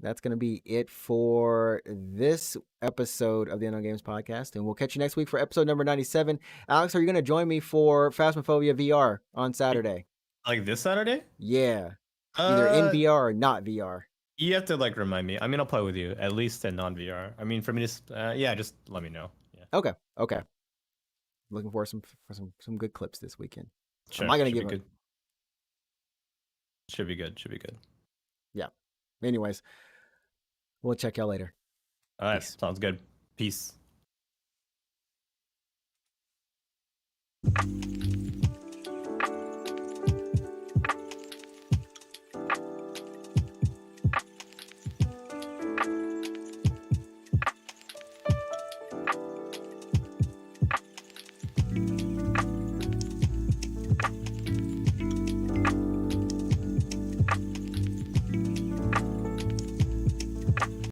that's going to be it for this episode of the Unknown Games podcast. And we'll catch you next week for episode number 97. Alex, are you going to join me for Phasmophobia VR on Saturday? Like this Saturday? Yeah. Either in Uh, VR or not VR. you have to like remind me. I mean, I'll play with you at least in non-VR. I mean, for me to, yeah, just let me know. Yeah. Okay. Okay. Looking for some good clips this weekend. Sure. I'm not going to Should give be them. good. Should be good. Should be good. Yeah. Anyways, we'll check y'all later. All right. Peace. Sounds good. Peace.